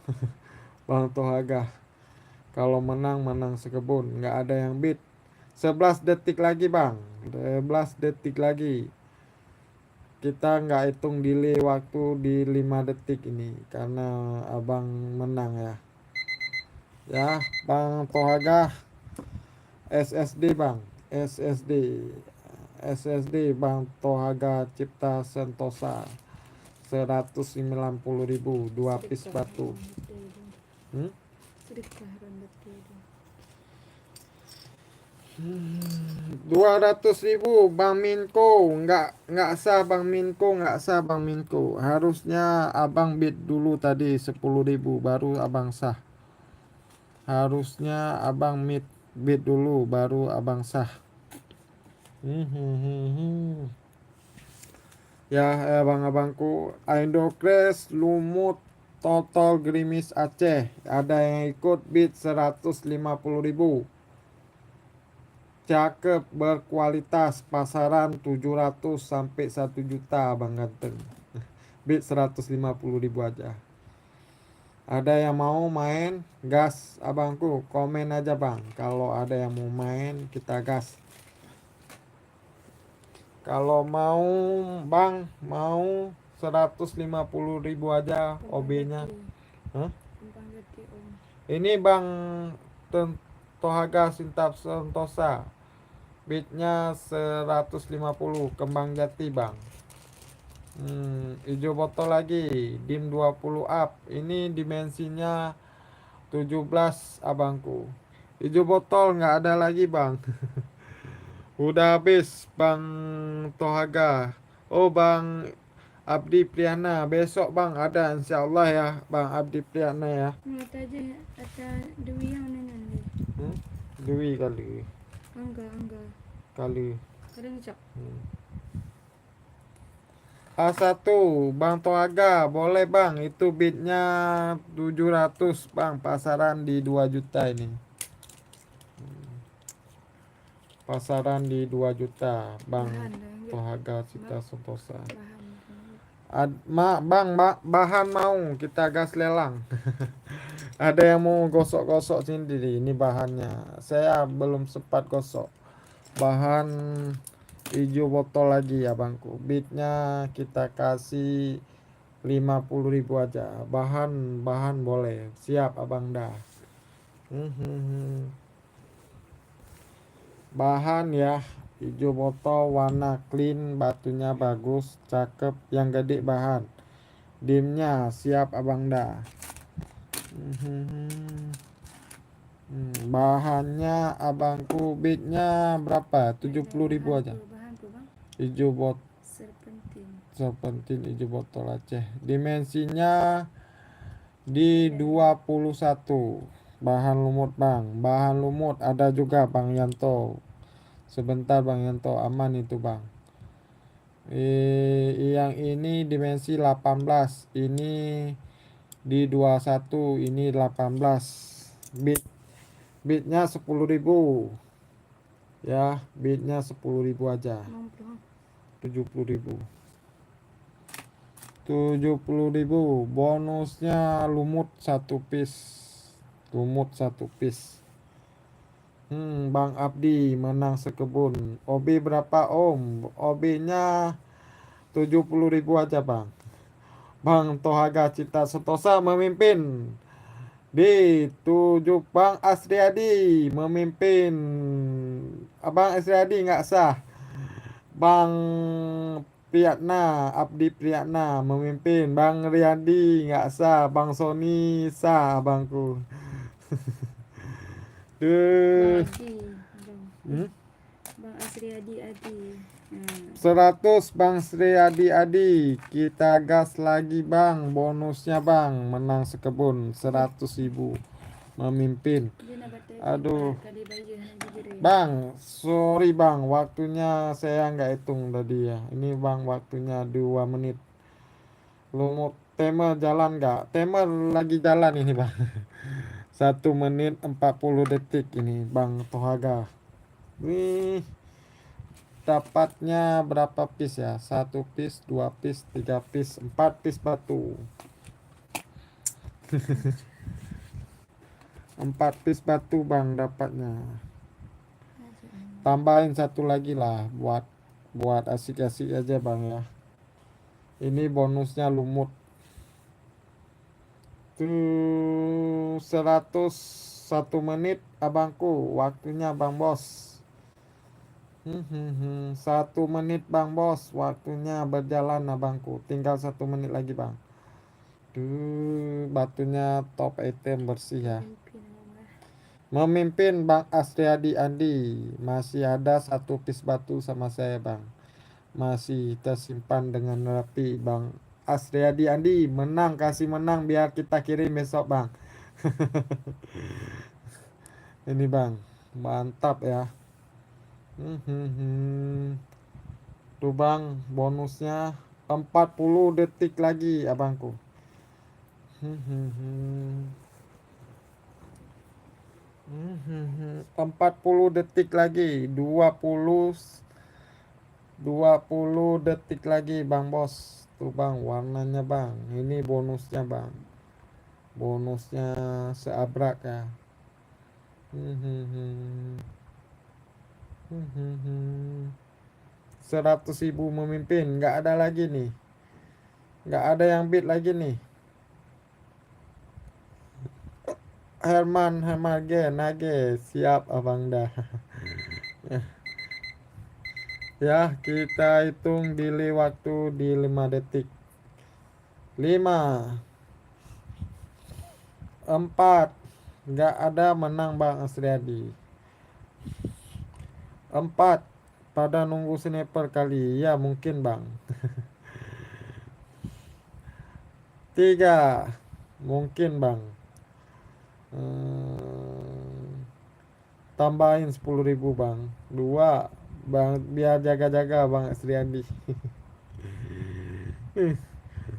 Bang Tohaga. Kalau menang sekebun. Nggak ada yang bid. 11 detik lagi bang. 11 detik lagi. Kita nggak hitung delay waktu di 5 detik ini. Karena abang menang ya. Ya Bang Tohaga. SSD bang. SSD Bang Tohaga Cipta Sentosa. 190.000. 2 piece batu. 200.000 Bang Minko. Nggak sah Bang Minko. Nggak sah Bang Minko. Harusnya abang bid dulu tadi 10.000 baru abang sah. Harusnya abang bid dulu baru abang sah. Ya abang-abangku. Indocrash lumut total gerimis Aceh. Ada yang ikut bid 150.000. Cakep, berkualitas, pasaran 700 sampai 1 juta abang ganteng. Bid 150.000 aja. Ada yang mau main gas abangku, komen aja bang. Kalau ada yang mau main kita gas. Kalau mau bang, mau 150.000 aja OB-nya. Ini bang Tohaga Sintap Sentosa. Bidnya 150 kembang jati bang. Hijau botol lagi. Dim 20 up. Ini dimensinya 17 abangku. Hijau botol nggak ada lagi bang. Udah habis bang Tohaga. Oh bang Abdi Priyana. Besok bang ada insyaallah ya bang Abdi Priyana ya. Ada Dewi yang nanya. Dewi kali. Angga. Kali. Kadang cak. A1 Bang Toaga boleh bang, itu bidnya 700 bang, pasaran di 2 juta ini, pasaran di 2 juta Bang Bahan dah ambil. Toaga Cita Sentosa. Bahan ambil. Bahan mau kita gas lelang. Ada yang mau gosok-gosok sendiri, ini bahannya saya belum sempat gosok. Bahan hijau botol lagi ya bangku, bitnya kita kasih 50.000 aja. Bahan boleh, siap abang dah. Bahan ya, hijau botol warna clean, batunya bagus, cakep, yang gede bahan. Dimnya siap abang dah. Bahannya abangku, bitnya berapa? 70.000 aja. Bahan tuh bang. Hijau botol Serpentin. hijau botol Aceh. Dimensinya di 21. Bahan lumut bang. Bahan lumut ada juga Bang Yanto. Sebentar Bang Yanto, aman itu bang. Yang ini dimensi 18. Ini di 21. Ini 18. Bitnya 10.000. Ya, bitnya 10.000 aja. 70.000. 70.000. Bonusnya lumut 1 piece. Lumut 1 piece. Bang Abdi menang sekebun. OB berapa om? OB-nya 70.000 aja bang. Bang Tohaga Cita Sentosa memimpin di 7. Bang Asriadi memimpin. Abang Asriadi nggak sah. Bang Priyatna, Abdi Priyatna memimpin. Bang Riyadi nggak sah. Bang Sony sah abangku. Duh. Bang Asri Adi. 100 Bang Sri Adi. Kita gas lagi bang. Bonusnya bang, menang sekebun 100.000. Memimpin. Aduh bang, sorry bang, waktunya saya nggak hitung tadi ya. Ini bang waktunya 2 menit. Lumut tema jalan nggak? Tema lagi jalan ini bang. 1 menit 40 detik ini Bang Tohaga. Wih, dapatnya berapa piece ya? 1 piece, 2 piece, 3 piece, 4 piece batu. 4 piece batu bang dapatnya. Tambahin 1 lagi lah buat asik-asik aja bang ya. Ini bonusnya lumut. Tuh 101 menit abangku, waktunya bang bos. 1 menit bang bos, waktunya berjalan abangku. Tinggal 1 menit lagi bang. Batunya top item bersih ya. Memimpin Bang Asriadi Andi. Masih ada 1 piece batu sama saya bang. Masih tersimpan dengan rapi Bang Asriadi Andi. Menang, kasih menang biar kita kirim besok bang. Ini bang, mantap ya. Tuh bang, bonusnya 40 detik lagi abangku. 40 detik lagi, 20 detik lagi bang bos. Tuh bang, warnanya bang. Ini bonusnya bang. Bonusnya seabrak ya. 100.000 memimpin. Nggak ada lagi nih. Nggak ada yang bid lagi nih. Herman Nage siap abang dah. Ya, kita hitung delay waktu di 5 detik. 5 4. Nggak ada menang Bang Asriadi. 4. Pada nunggu sniper kali. Ya mungkin bang. 3. Mungkin bang. Tambahin 10.000 bang. 2 bang, biar jaga-jaga Bang Asriadi.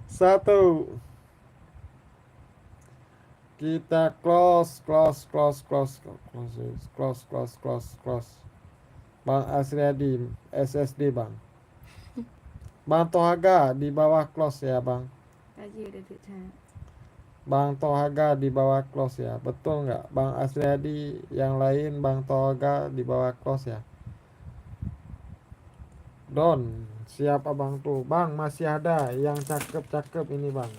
Satu. Kita close. Bang Asriadi, SSD bang. Bang Tohaga di bawah close ya bang. Kaji udah tuh cak. Bang Tohaga di bawah close ya. Betul nggak? Bang Asriadi yang lain Bang Tohaga di bawah close ya. Don, siapa bang tuh? Bang masih ada yang cakep-cakep ini bang.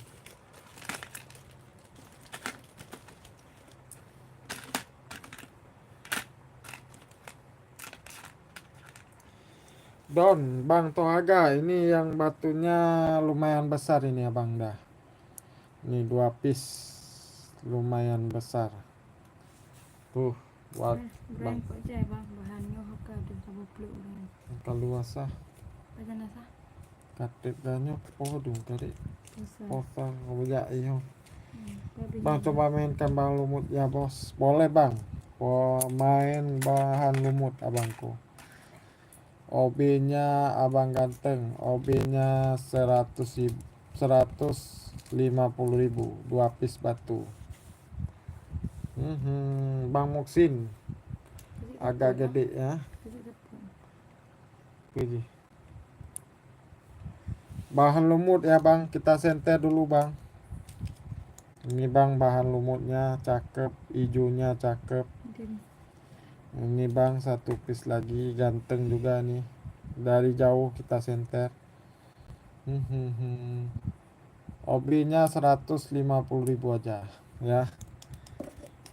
Don, Bang Tohaga, ini yang batunya lumayan besar ini ya bang dah. Ini 2 piece lumayan besar. Tuh, buat bang. Brand kok cak bang bahannya hoka udah sama peluk bang. Kaluasa Baca nasa. katit ganyo podung tadi. Bisa. Potong ngobja iyo. Kode Bang coba mainkan bang lumut ya bos. Boleh bang. Main bahan lumut abangku. OB-nya abang ganteng. OB-nya 150.000 2 piece batu. Bang Muksin agak gede ya. Pilih. Bahan lumut ya bang, kita senter dulu bang. Ini bang bahan lumutnya cakep, hijaunya cakep. Ini bang 1 piece lagi, ganteng juga nih. Dari jauh kita senter. OB-nya 150.000 aja ya.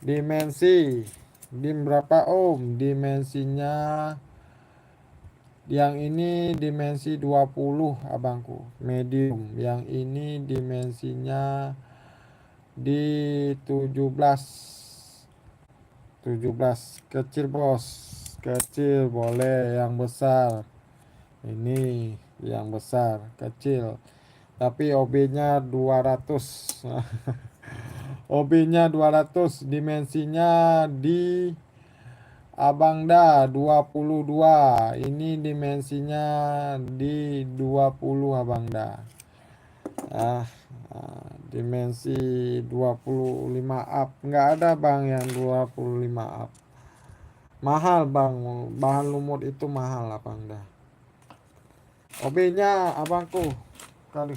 Dimensi berapa om? Dimensinya yang ini dimensi 20 abangku, medium. Yang ini dimensinya di 17 kecil bos, kecil boleh, yang besar ini yang besar, kecil tapi OB-nya 200. OB-nya 200, dimensinya di Abangda 22. Ini dimensinya di 20 Abangda. Dimensi 25 up. Nggak ada bang yang 25 up. Mahal bang. Bahan lumut itu mahal Abangda. OB-nya abangku kali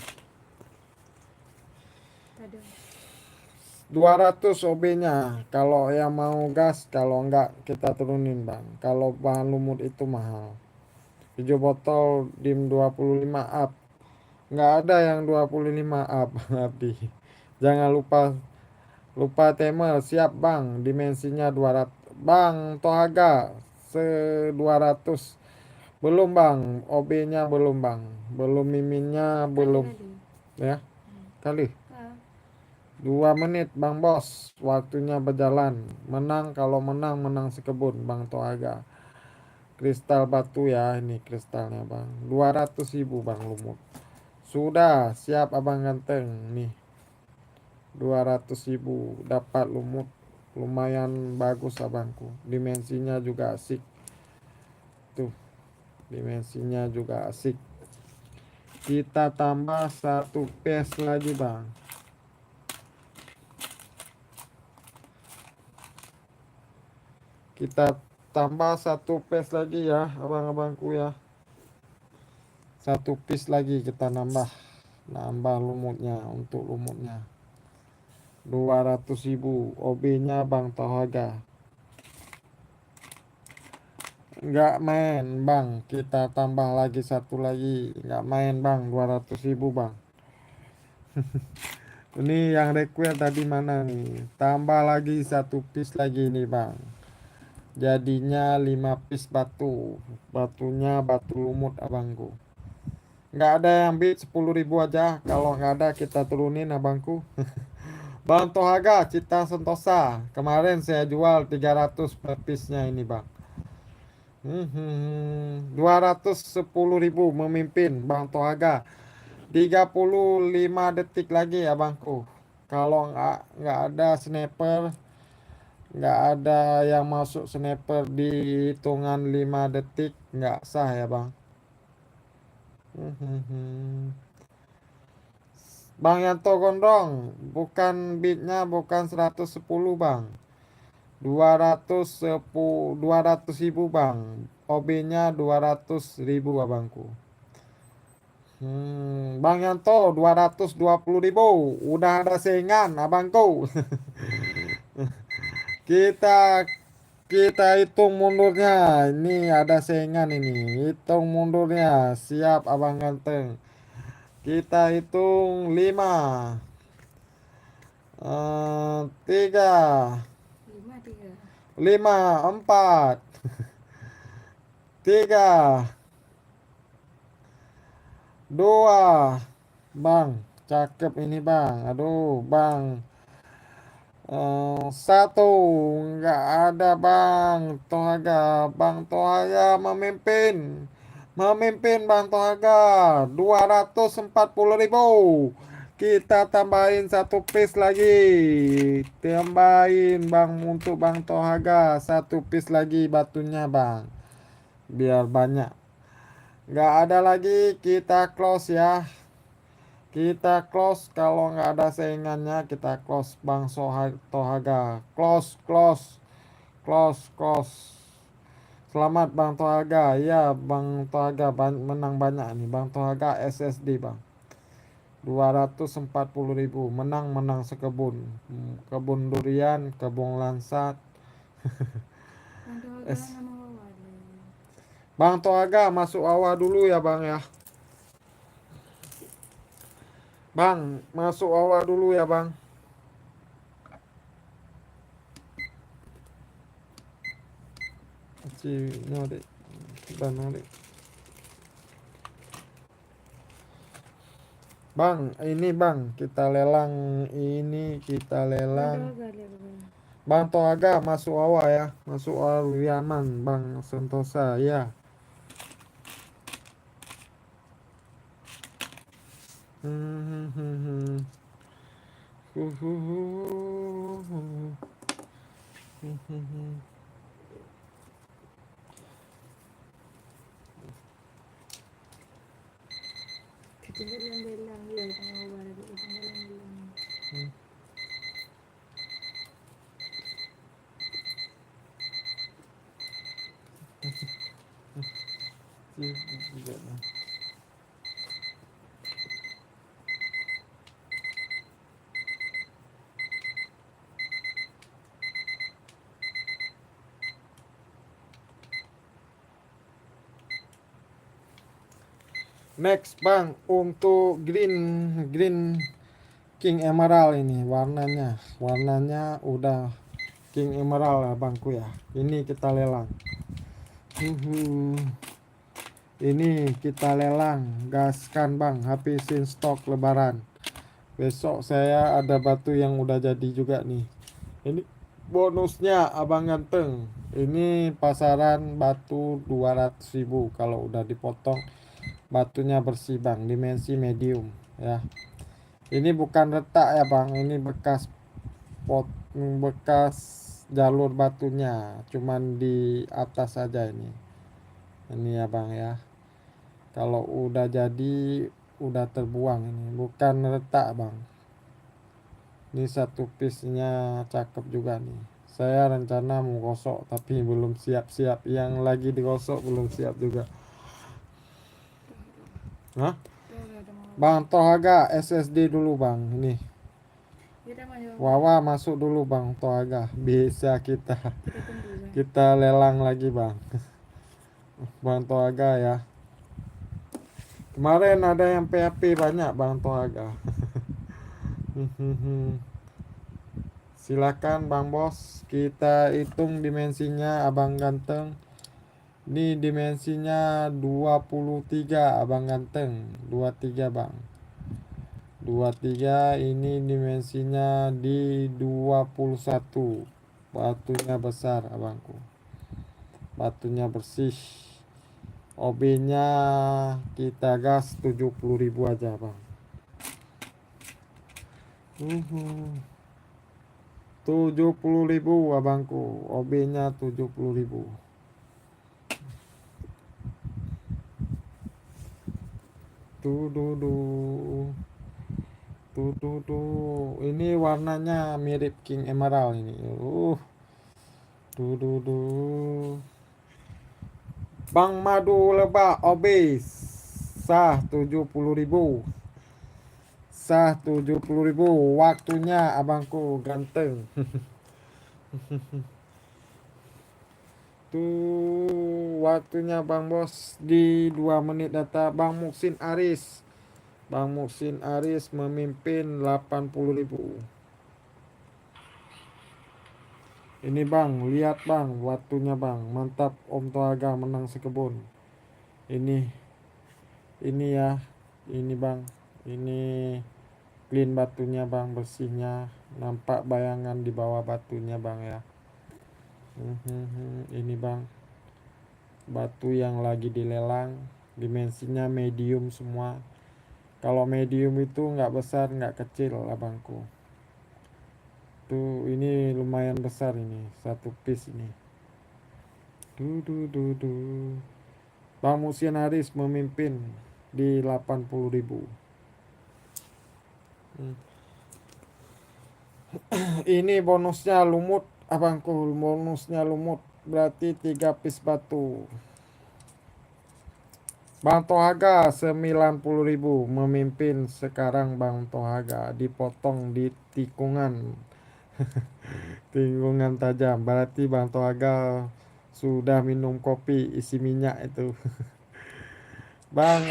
200 OB-nya. Kalau yang mau gas, kalau enggak kita turunin bang. Kalau bahan lumut itu mahal. Hijau botol dim 25 up. Enggak ada yang 25 up. Abdi. Jangan lupa temer. Siap bang. Dimensinya 200. Bang Tohaga 200. Belum bang. OB-nya belum bang. Belum miminnya belum. Ya. Kali 2 menit bang bos, waktunya berjalan. Kalau menang sekebun bang Toaga. Kristal batu ya, ini kristalnya bang. 200.000 bang lumut. Sudah siap abang ganteng nih. 200.000 dapat lumut, lumayan bagus abangku. Dimensinya juga asik. Tuh, dimensinya juga asik. Kita tambah 1 piece lagi bang. Kita tambah 1 piece lagi ya abang-abangku ya. 1 piece lagi kita nambah lumutnya. Untuk lumutnya 200.000. OB-nya bang Tohaga. Nggak main bang, kita tambah lagi 1 lagi. Nggak main bang, 200.000 bang. Ini yang request tadi mana nih? Tambah lagi 1 piece lagi nih bang. Jadinya 5 piece batu. Batunya batu lumut abangku. Nggak ada yang bid 10.000 aja. Kalau nggak ada kita turunin abangku. Bang Tohaga Cita Sentosa. Kemarin saya jual 300 per piece nya ini bang. 210.000 memimpin Bang Tohaga. 35 detik lagi ya bangku. Kalau nggak ada sniper, nggak ada yang masuk sniper di hitungan 5 detik, nggak sah ya bang. Bang Yanto Gondrong, bukan bitnya bukan 110 bang, 200 ribu bang, OB-nya 200 ribu abangku. Bang Yanto 220 ribu, udah ada saingan abangku. kita kita hitung mundurnya, ini ada saingan ini, hitung mundurnya, siap abang ganteng. Kita hitung 5, 3, 5-3. 5, 4, 3, 2, bang, cakep ini bang, aduh bang. Satu, nggak ada bang Tohaga. Bang Tohaga memimpin, memimpin bang Tohaga, 240 ribu. Kita tambahin satu piece lagi, tambahin bang untuk bang Tohaga satu piece lagi batunya bang, biar banyak. Nggak ada lagi, kita close ya. Kita close, kalau nggak ada saingannya kita close bang Tohaga. Close, close, close, close. Selamat bang Tohaga. Ya bang Tohaga menang banyak nih bang Tohaga SSD bang. 240 ribu, menang sekebun. Kebun durian, kebun lansat. Untuk Es. agak nama wawa deh. Bang Tohaga masuk awal dulu ya bang ya. Bang masuk awal dulu ya bang. Nyode, bang nyode. Bang, ini bang, kita lelang, ini kita Untuk lelang. agak deh bang. Bang Tohaga masuk awal ya, masuk awal Yaman, Bang Sentosa ya. Hmm, hmm, hmm, hmm. Hu, hu, hu, hu. Hmm, hmm, hmm. Ketinggalan belang ya nama wawa lagi ketinggalan belang. Juga, Bang. Next bang, untuk green King Emerald ini warnanya udah King Emerald ya bangku ya. Ini kita lelang. Ini kita lelang, gaskan bang, habisin stok lebaran. Besok saya ada batu yang udah jadi juga nih. Ini bonusnya abang ganteng. Ini pasaran batu 200 ribu kalau udah dipotong. Batunya bersih bang, dimensi medium ya. Ini bukan retak ya bang, ini bekas jalur batunya, cuman di atas saja ini. Ini ya bang ya. Kalau udah jadi udah terbuang, ini bukan retak bang. Ini satu piece-nya cakep juga nih. Saya rencana mau gosok tapi belum siap-siap. Yang lagi digosok belum siap juga. Hah? Tuh ada mau Bang Tohaga SSD dulu bang. Ini kita maju. Wawa masuk dulu bang Tohaga. Bisa kita Kita tunggu bang. kita lelang lagi bang. Bang Tohaga ya. Kemarin ada yang PHP banyak bang Tohaga. Silakan bang bos, kita hitung dimensinya abang ganteng. Ini dimensinya 23 abang ganteng, 23 bang. 23 ini dimensinya di 21. Batunya besar abangku. Batunya bersih. OB-nya kita gas 70 ribu aja bang. 70 ribu abangku, OB-nya 70 ribu. Tuh, Ini warnanya mirip King Emerald ini. Bang Madu Lebak obes. Sah 70.000. Sah 70.000. Waktunya abangku ganteng. Waktunya Bang Bos di 2 menit data. Bang Muksin Aris. Bang Muksin Aris memimpin 80.000. Ini Bang, lihat Bang, waktunya Bang. Mantap, Om Toaga menang sekebun. Ini ya. Ini Bang. Ini clean batunya Bang, bersihnya. Nampak bayangan di bawah batunya Bang ya. Ini Bang, batu yang lagi dilelang. Dimensinya medium semua. Kalau medium itu nggak besar, nggak kecil abangku. Ini lumayan besar ini, satu piece ini. Bang Musin Haris memimpin di 80.000. Ini bonusnya lumut abangku, bonusnya lumut berarti 3 piece batu. Bang Tohaga 90.000 memimpin sekarang. Bang Tohaga dipotong di tikungan. Tikungan tajam, berarti Bang Tohaga sudah minum kopi isi minyak itu. Bang,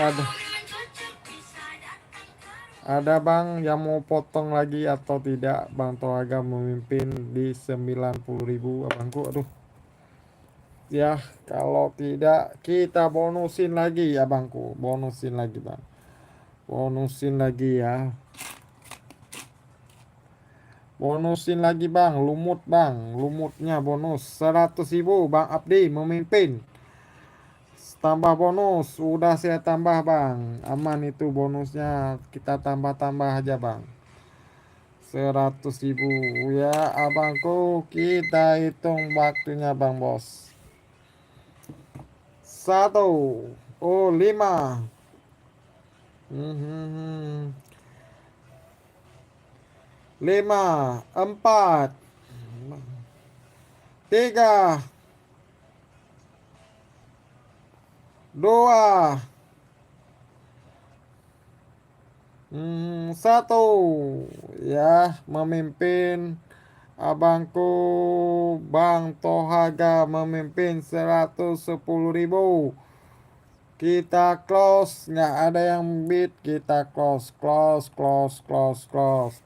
ada Bang yang mau potong lagi atau tidak? Bang Tohaga memimpin di 90.000 abangku. Aduh. Ya, kalau tidak kita bonusin lagi ya Bangku. Bonusin lagi Bang. Bonusin lagi ya. Bonusin lagi Bang. Lumut Bang. Lumutnya bonus 100.000 Bang Abdi memimpin. Tambah bonus. Udah saya tambah Bang. Aman itu bonusnya. Kita tambah-tambah aja Bang. 100.000 ya abangku. Kita hitung waktunya Bang Bos. 5. 5, 4, 3, 2, 1 ya, memimpin abangku Bang Tohaga memimpin 110.000. Kita close, nggak ada yang bid, kita close.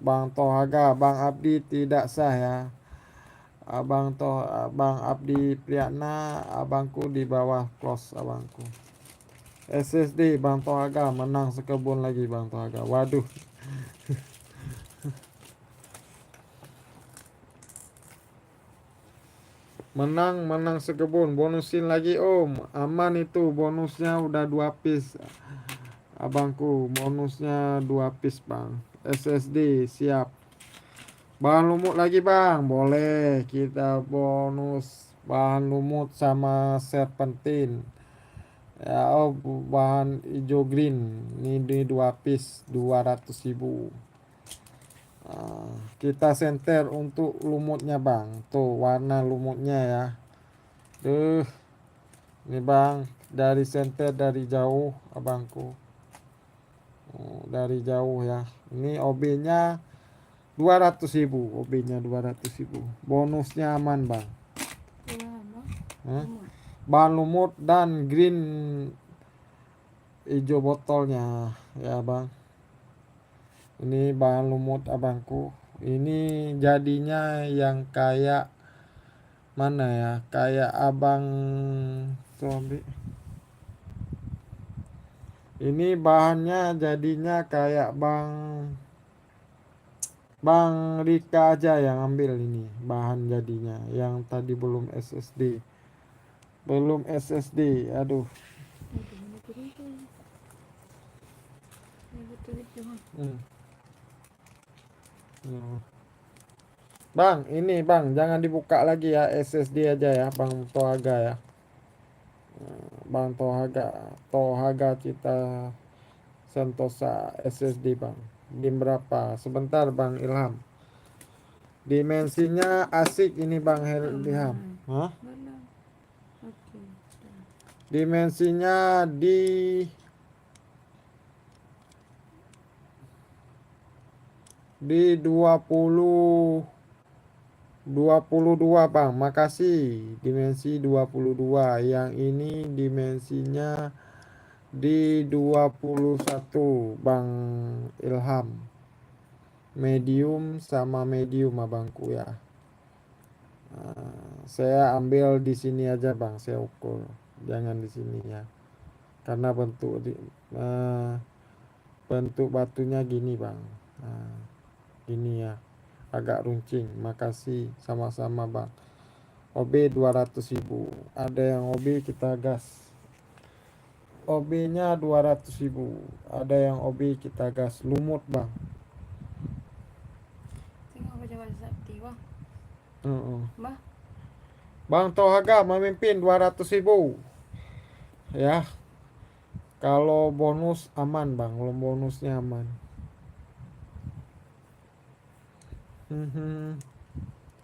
Bang Tohaga, Bang Abdi tidak sah ya. Abang Abdi Priyatna, abangku di bawah close abangku. SSD Bang Tohaga menang sekebun lagi Bang Tohaga. Waduh. Menang sekebun. Bonusin lagi Om. Aman itu bonusnya udah 2 piece. Abangku bonusnya 2 piece Bang. SSD siap. Bahan lumut lagi Bang. Boleh kita bonus bahan lumut sama serpentin. Ya, bahan hijau green. Ini 2 piece 200.000. Kita senter untuk lumutnya Bang. Tuh warna lumutnya ya. Ini Bang, dari senter dari jauh abangku. Dari jauh ya. Ini OB-nya 200.000. OB-nya 200.000. Bonusnya aman Bang. Bahan lumut dan green hijau botolnya ya Bang. Ini bahan lumut abangku. Ini jadinya yang kayak mana ya? Kayak abang zombie. Ini bahannya jadinya kayak Bang Rika aja yang ambil ini bahan jadinya. Yang tadi belum SSD. Aduh. Bang, ini Bang, jangan dibuka lagi ya, SSD aja ya, Bang Tohaga ya. Bang Tohaga Cita Sentosa SSD Bang. Dim berapa? Sebentar Bang Ilham. Dimensinya asik ini Bang Ilham. Hah? Wala. Okay. Dimensinya di 22 Bang. Makasih. Dimensi 22. Yang ini dimensinya di 21 Bang Ilham. Medium sama medium abangku ya. Saya ambil di sini aja Bang, saya ukur. Jangan di sini ya. Karena bentuk batunya gini Bang. Gini ya. Agak runcing. Makasih sama-sama Bang. OB 200.000. Ada yang OB kita gas. OB-nya 200.000. Ada yang OB kita gas. Lumut Bang. Tengok baca WhatsApp tiwa. Bah, Bang Tohaga memimpin 200.000 ya. Kalau bonus aman Bang, kalau bonusnya aman.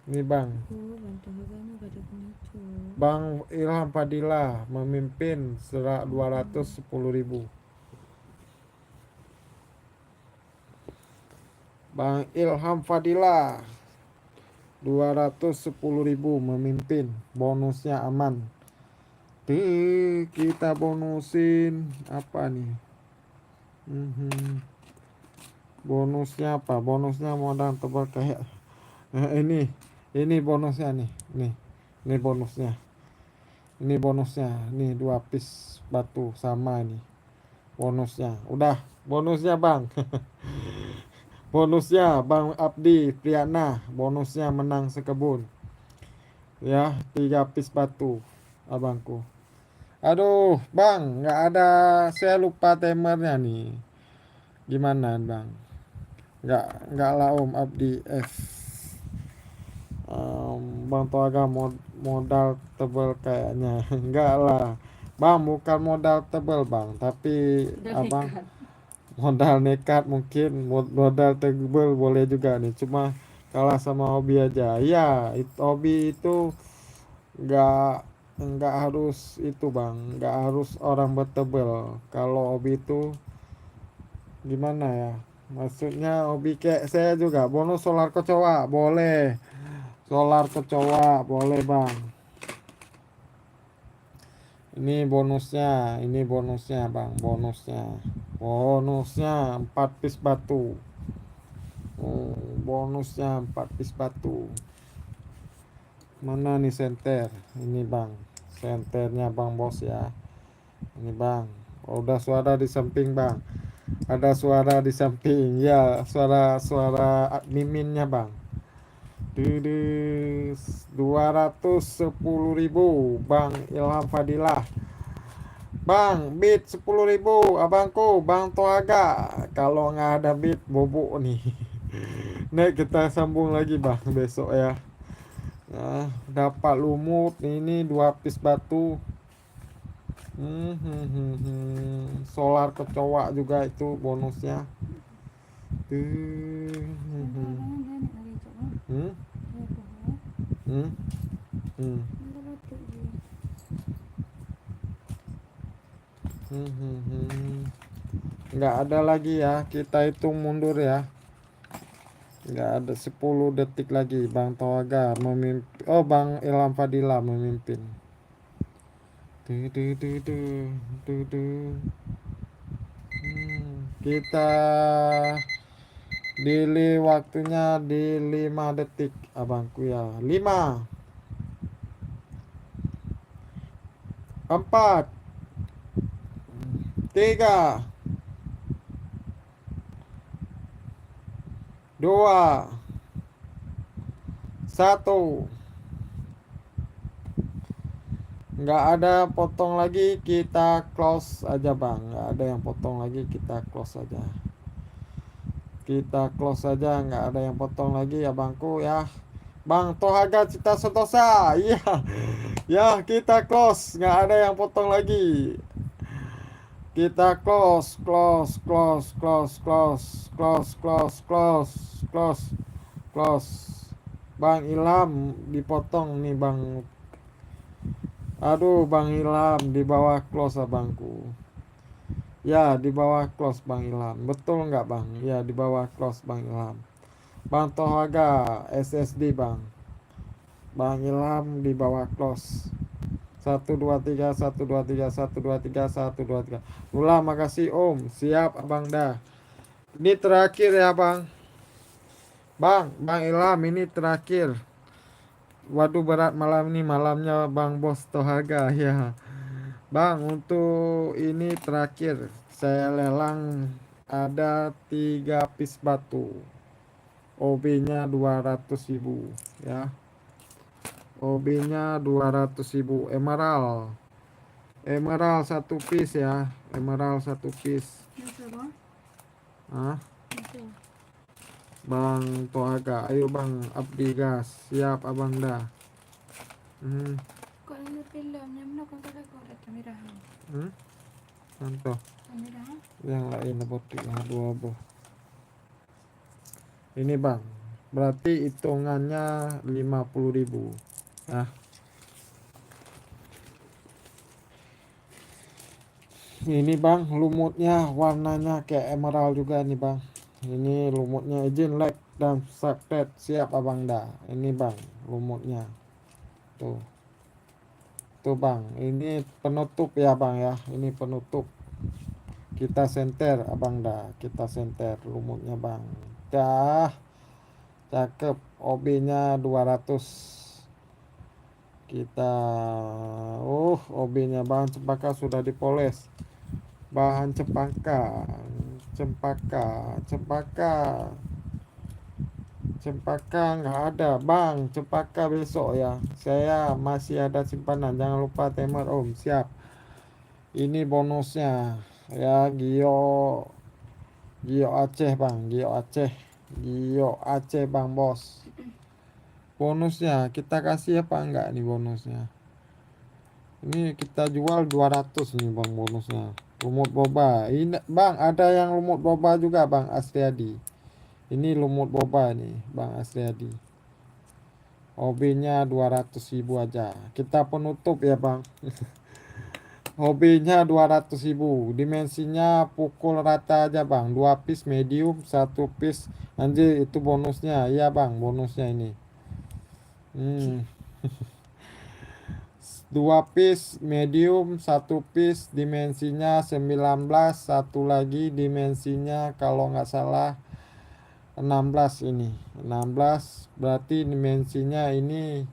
Ini Bang, bantu agama pada penipu. Bang Ilham Fadilah memimpin 210.000. Bang Ilham Fadilah 210.000 memimpin, bonusnya aman. Kita bonusin apa nih? Bonusnya apa? Bonusnya modal tebal kayak ini bonusnya nih. Ini bonusnya. Ini bonusnya. Nih 2 piece batu sama ini. Bonusnya. Udah, bonusnya Bang. Bonusnya Bang Abdi Priyana, bonusnya menang sekebun. Ya, 3 piece batu abangku. Aduh, Bang, nggak ada, saya lupa timernya nih. Gimana, Bang? Nggak lah Om Abdi F. Bang Toaga modal tebel kayaknya. Enggak lah. Bang, bukan modal tebel, Bang, tapi abang modal nekat mungkin, modal tebel boleh juga nih. Cuma kalah sama hobi aja. Iya, hobi itu nggak harus itu Bang, nggak harus orang bertebel. Kalau hobi itu gimana ya, maksudnya hobi kayak saya juga bonus solar kecoa boleh, solar kecoa boleh Bang. Ini bonusnya Bang, bonusnya 4 piece batu. Bonusnya 4 piece batu. Mana nih senter? Ini Bang, senternya Bang Bos ya. Ini Bang. Oh, udah suara di samping Bang. Ada suara di samping. Ya, suara miminnya Bang. 210.000 Bang Ilham Fadilah. Bang, bid 10.000 abangku, Bang Toaga. Kalau nggak ada bid bobok nih. Nek kita sambung lagi Bang besok ya. Nah, dapat lumut ini 2 piece batu. Solar kecoa juga itu bonusnya. Nggak ada lagi ya, kita hitung mundur ya. Nggak ada 10 detik lagi. Bang Toaga memimpin. Oh, Bang Ilham Fadilah memimpin. Kita delay waktunya di 5 detik abangku ya. 5 4 3 2 1. Nggak ada potong lagi, kita close aja Bang. Nggak ada yang potong lagi, kita close aja. Kita close aja, nggak ada yang potong lagi ya Bangku ya. Bang Tohaga Cita Sentosa. Iya. Ya, kita close, nggak ada yang potong lagi. Kita close. Bang Ilham dipotong nih Bang. Aduh Bang Ilham di bawah close abangku. Ya di bawah close Bang Ilham. Betul nggak Bang? Ya di bawah close Bang Ilham. Bang Tohaga SSD Bang. Bang Ilham di bawah close. 123 123 123 123. Mula makasih Om. Siap Abang dah. Ini terakhir ya Bang. Bang Ilham ini terakhir. Waduh berat malam ini, malamnya Bang Bos Tohaga ya. Bang, untuk ini terakhir saya lelang ada 3 piece batu. OB-nya 200.000 ya. OB-nya 200.000. Emerald. Emerald 1 piece ya. Emerald 1 piece. Masa bang? Hah? Masa? Bang Tohaga, ayo Bang Abdi gas. Siap Abang dah. Kok ini filmnya mana kau tak kau ada kamera? Contoh Kamera? yang lain botik lah 2 boh. Ini Bang, berarti hitungannya 50.000 nah. Ini Bang, lumutnya warnanya kayak emerald juga nih Bang. Ini lumutnya, izin like dan subscribe. Siap Abang dah. Ini Bang, lumutnya tuh. Tuh Bang, ini penutup ya Bang ya. Ini penutup. Kita senter Abang dah. Kita senter lumutnya Bang. Dah. Cakep. OB-nya 200. Kita OB-nya bahan cempaka sudah dipoles. Bahan cempaka nggak ada Bang. Cempaka besok ya. Saya masih ada simpanan. Jangan lupa timer Om. Siap. Ini bonusnya ya. Gio Aceh Bang. Gio Aceh Bang Bos. Bonusnya kita kasih apa enggak nih bonusnya? Ini kita jual 200 nih Bang bonusnya. Lumut boba. Ini Bang, ada yang lumut boba juga Bang Asriadi. Ini lumut boba nih Bang Asriadi. OB-nya 200.000 aja. Kita penutup ya Bang. OB-nya 200.000. Dimensinya pukul rata aja Bang. 2 piece medium, 1 piece. Anjir itu bonusnya. Iya Bang, bonusnya ini. 2 piece medium, 1 piece dimensinya 19, satu lagi dimensinya kalau nggak salah 16 ini. 16 berarti dimensinya ini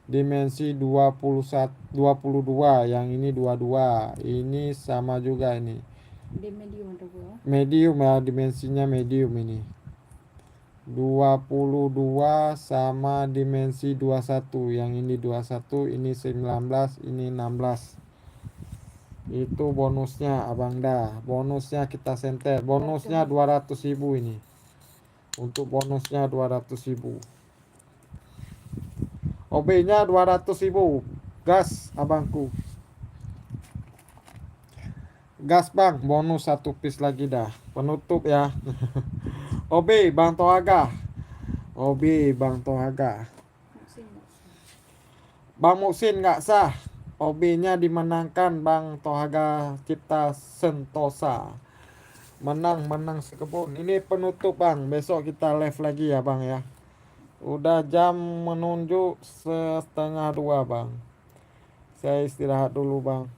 dimensi 21 22, yang ini 22. Ini sama juga ini. Di medium atau gua? Medium ya, dimensinya medium ini. 22 sama dimensi 21. Yang ini 21, ini 19, ini 16. Itu bonusnya Abang dah. Bonusnya kita senter. Bonusnya 200.000 ini. Untuk bonusnya 200.000. OB-nya 200.000. Gas abangku. Gas Bang, bonus 1 piece lagi dah. Penutup ya. OB Bang Tohaga. OB Bang Tohaga. Bang Muksin nggak sah. OB-nya dimenangkan Bang Tohaga Cipta Sentosa. Menang sekebun. Ini penutup Bang. Besok kita live lagi ya Bang ya. Udah jam menunjuk 1:30 Bang. Saya istirahat dulu Bang.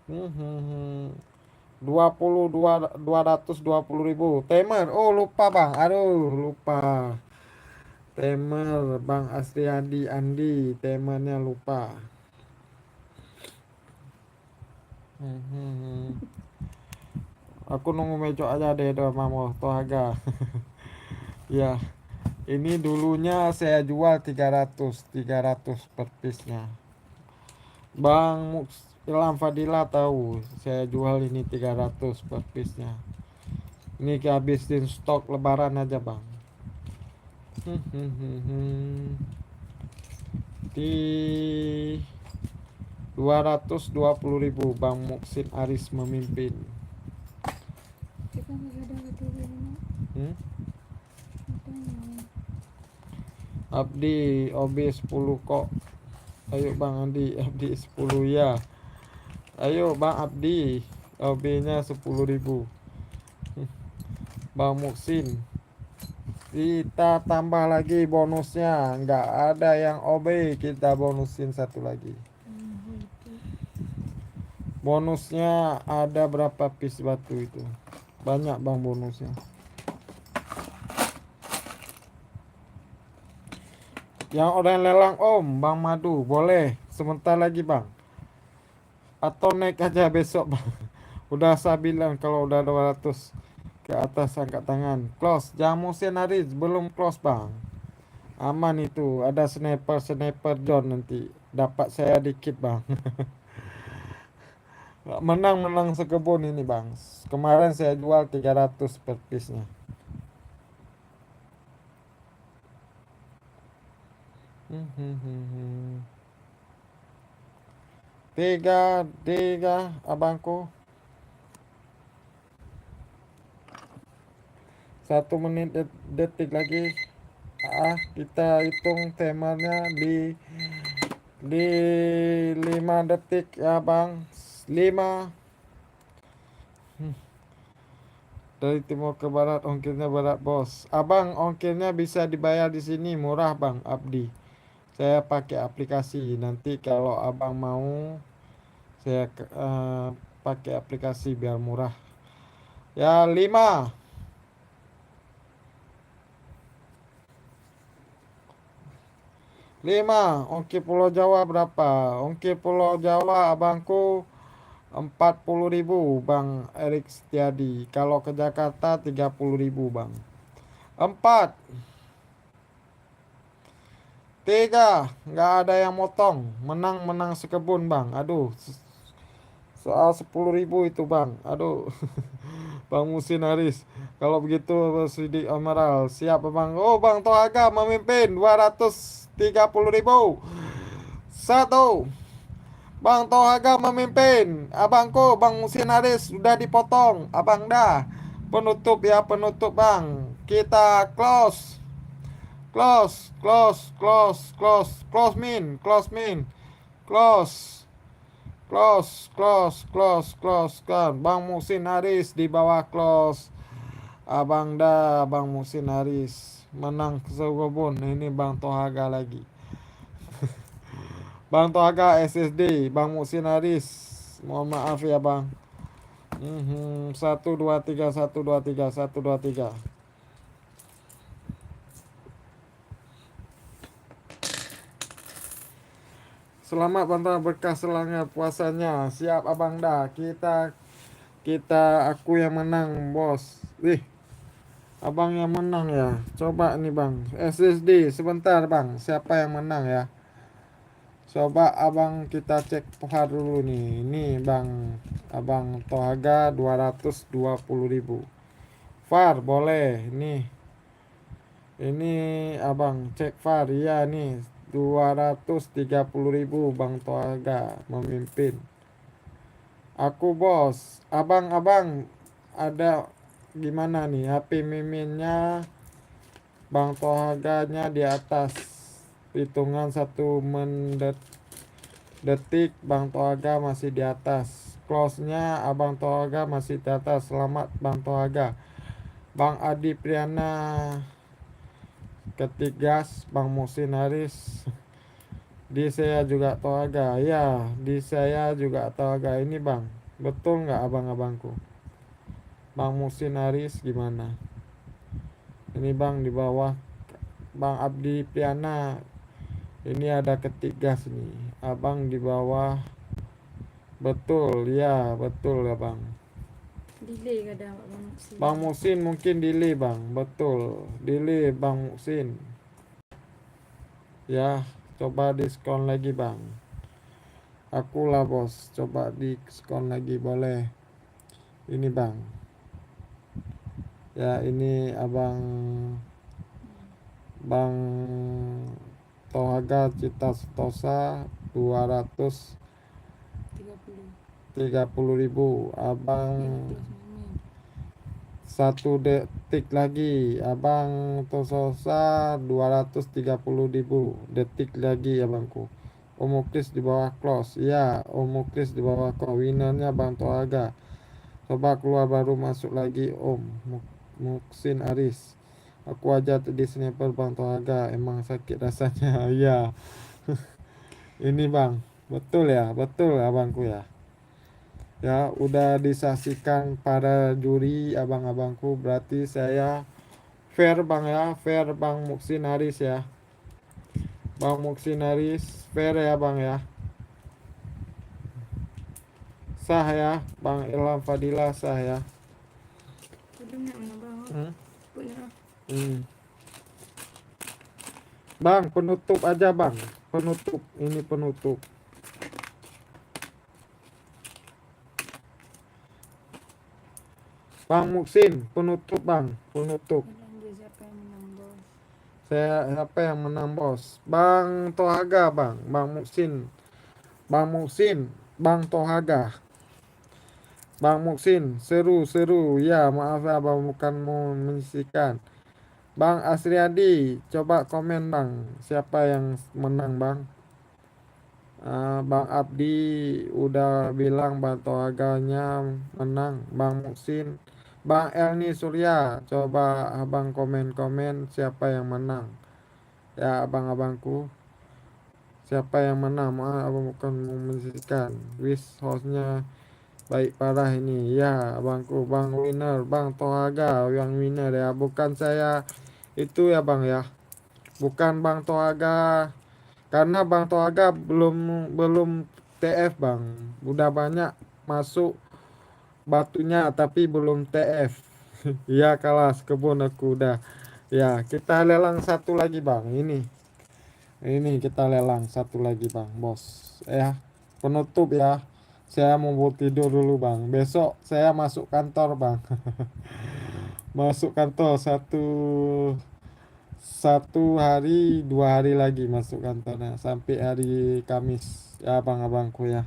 220.000 Temer. Oh lupa Bang. Aduh lupa. Temer Bang Asriadi Andi. Temernya lupa. Aku nunggu meco aja deh Mamo Tohaga. Ya. Ini dulunya saya jual 300 per piece nya. Bang Ilham Fadila tahu saya jual ini 300 per piece nya. Ini kehabisin stok lebaran aja Bang. Di 220.000 Bang Muksin Aris memimpin. Kita masih ada ketiga ini. Abdi OB 10 kok. Ayo Bang Andi, Abdi 10 ya. Ayo Bang Abdi, OB-nya 10.000. Bang Muksin, kita tambah lagi bonusnya. Nggak ada yang OB, kita bonusin satu lagi. Bonusnya ada berapa piece batu itu? Banyak Bang bonusnya. Yang orang lelang Om, Bang Madu, boleh sebentar lagi Bang. Atau naik aja besok Bang. Udah saya bilang kalau udah 200 ke atas angkat tangan. Close, jamu senaris belum close Bang. Aman itu, ada sniper John nanti. Dapat saya dikit Bang. Menang sekebun ini Bang. Kemarin saya jual 300 per piece-nya. Tiga abangku. 1 menit detik lagi. Kita hitung timernya di 5 detik ya Bang. 5. Dari timur ke barat, ongkirnya berat bos. Abang, ongkirnya bisa dibayar di sini murah Bang Abdi. Saya pakai aplikasi. Nanti kalau abang mau, saya pakai aplikasi biar murah. Ya 5. 5. Ongkir Pulau Jawa berapa? Ongkir Pulau Jawa abangku 40.000 Bang Erik Setiadi. Kalau ke Jakarta 30.000 Bang. 4. 3. Nggak ada yang motong. Menang sekebun Bang. Aduh, soal 10.000 itu Bang. Aduh. Bang Musin Haris. Kalau begitu Sidik Amaral. Siap Bang. Oh Bang Tohaga memimpin 230.000. 1. Bang Tohaga memimpin. Abangku Bang Musin Haris sudah dipotong. Abang dah. Penutup ya, penutup Bang. Kita close. Close kan. Bang Musin Haris di bawah close. Abang dah, Bang Musin Haris menang sekebun. Ini Bang Tohaga lagi. Bang Tohaga SSD, Bang Musin Haris. Mohon maaf ya Bang. 1 2 3 1 2 3 1 2 3. Selamat bantah berkah selangnya puasanya. Siap abang dah. Aku yang menang bos. Abang yang menang ya. Coba nih bang. SSD sebentar bang. Siapa yang menang ya? Coba abang kita cek POHA dulu nih. Ini bang. Abang Tohaga 220.000. VAR boleh. Ini abang cek VAR. Iya nih. 230.000 Bang Tohaga memimpin. Aku bos. Abang ada gimana nih HP miminnya Bang Tohaganya di atas. Hitungan 1 detik Bang Tohaga masih di atas. Close-nya Abang Tohaga masih di atas. Selamat Bang Tohaga. Bang Adi Priana ketik gas. Bang Musin Haris di saya juga Tohaga. Ya, di saya juga Tohaga. Ini bang, betul nggak abang-abangku? Bang Musin Haris gimana? Ini bang di bawah Bang Abdi Priana. Ini ada ketik gas nih. Abang di bawah. Betul ya, betul ya bang. Delay kadang Bang Musin. Bang Musin mungkin delay bang. Betul, delay Bang Musin. Ya, coba diskon lagi bang. Aku lah bos. Coba diskon lagi boleh. Ini bang. Ya ini abang Bang Tohaga Cita Setosa 200 30.000. Abang 1 detik lagi. Abang Tososa 230.000 detik lagi abangku. Omokris di bawah close. Ya, Omokris di bawah close. Winernya Bang Toaga. Coba keluar baru masuk lagi Om Muksin Aris. Aku aja di sniper Bang Toaga. Emang sakit rasanya. Ya. Ini Bang. Betul ya, betul abangku ya. Ya, udah disaksikan para juri abang-abangku, berarti saya fair Bang ya, fair Bang Muksin Haris ya. Bang Muksin Haris fair ya Bang ya. Sah ya, Bang Ilham Fadila sah ya. Hmm? Hmm. Bang, penutup aja Bang. Penutup, ini penutup. Bang Muksin, penutup Bang, penutup. Siapa yang menang bos? Bang Tohaga Bang, Bang Muksin. Bang Muksin, Bang Tohaga. Bang Muksin, seru. Ya, maaf ya Bang, bukan mau menyaksikan. Bang Asriadi, coba komen Bang, siapa yang menang Bang? Bang Abdi udah bilang Bang Tohaganya menang. Bang Muksin, Bang Elni Surya, coba abang komen-komen siapa yang menang. Ya abang-abangku, siapa yang menang? Maaf abang bukan mau menyaksikan. Wish hostnya baik parah ini ya abangku. Bang winner, Bang Tohaga yang winner ya, bukan saya itu ya Bang ya, bukan Bang Tohaga, karena Bang Tohaga belum TF Bang, udah banyak masuk batunya tapi belum TF. Ya kalah kebun aku udah ya. Kita lelang satu lagi Bang, ini kita lelang satu lagi Bang bos ya, penutup ya. Saya mau tidur dulu Bang, besok saya masuk kantor Bang. Masuk kantor satu hari 2 hari lagi masuk kantornya sampai hari Kamis ya abang-abangku ya.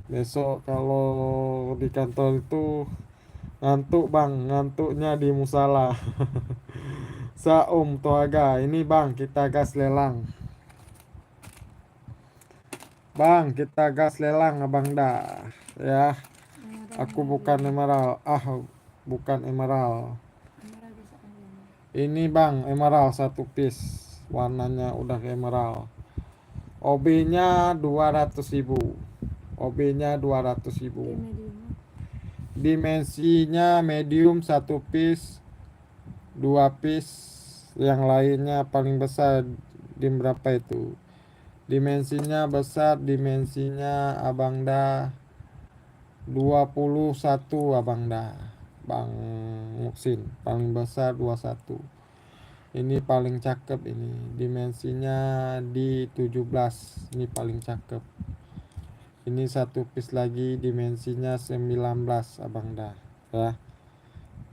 Besok kalau di kantor itu ngantuk Bang, ngantuknya di musala. Saum Toaga, ini Bang kita gas lelang. Bang kita gas lelang abang dah ya. Aku bukan emerald, bukan emerald. Ini Bang emerald satu piece, warnanya udah emerald. OB-nya 200.000. OB-nya 200.000. Dimensinya medium satu piece, 2 piece. Yang lainnya paling besar di berapa itu? Dimensinya besar, dimensinya abang dah 21 abang dah. Bang Muksin paling besar 21. Ini paling cakep ini. Dimensinya di 17. Ini paling cakep. Ini satu piece lagi dimensinya 19 abang dah ya.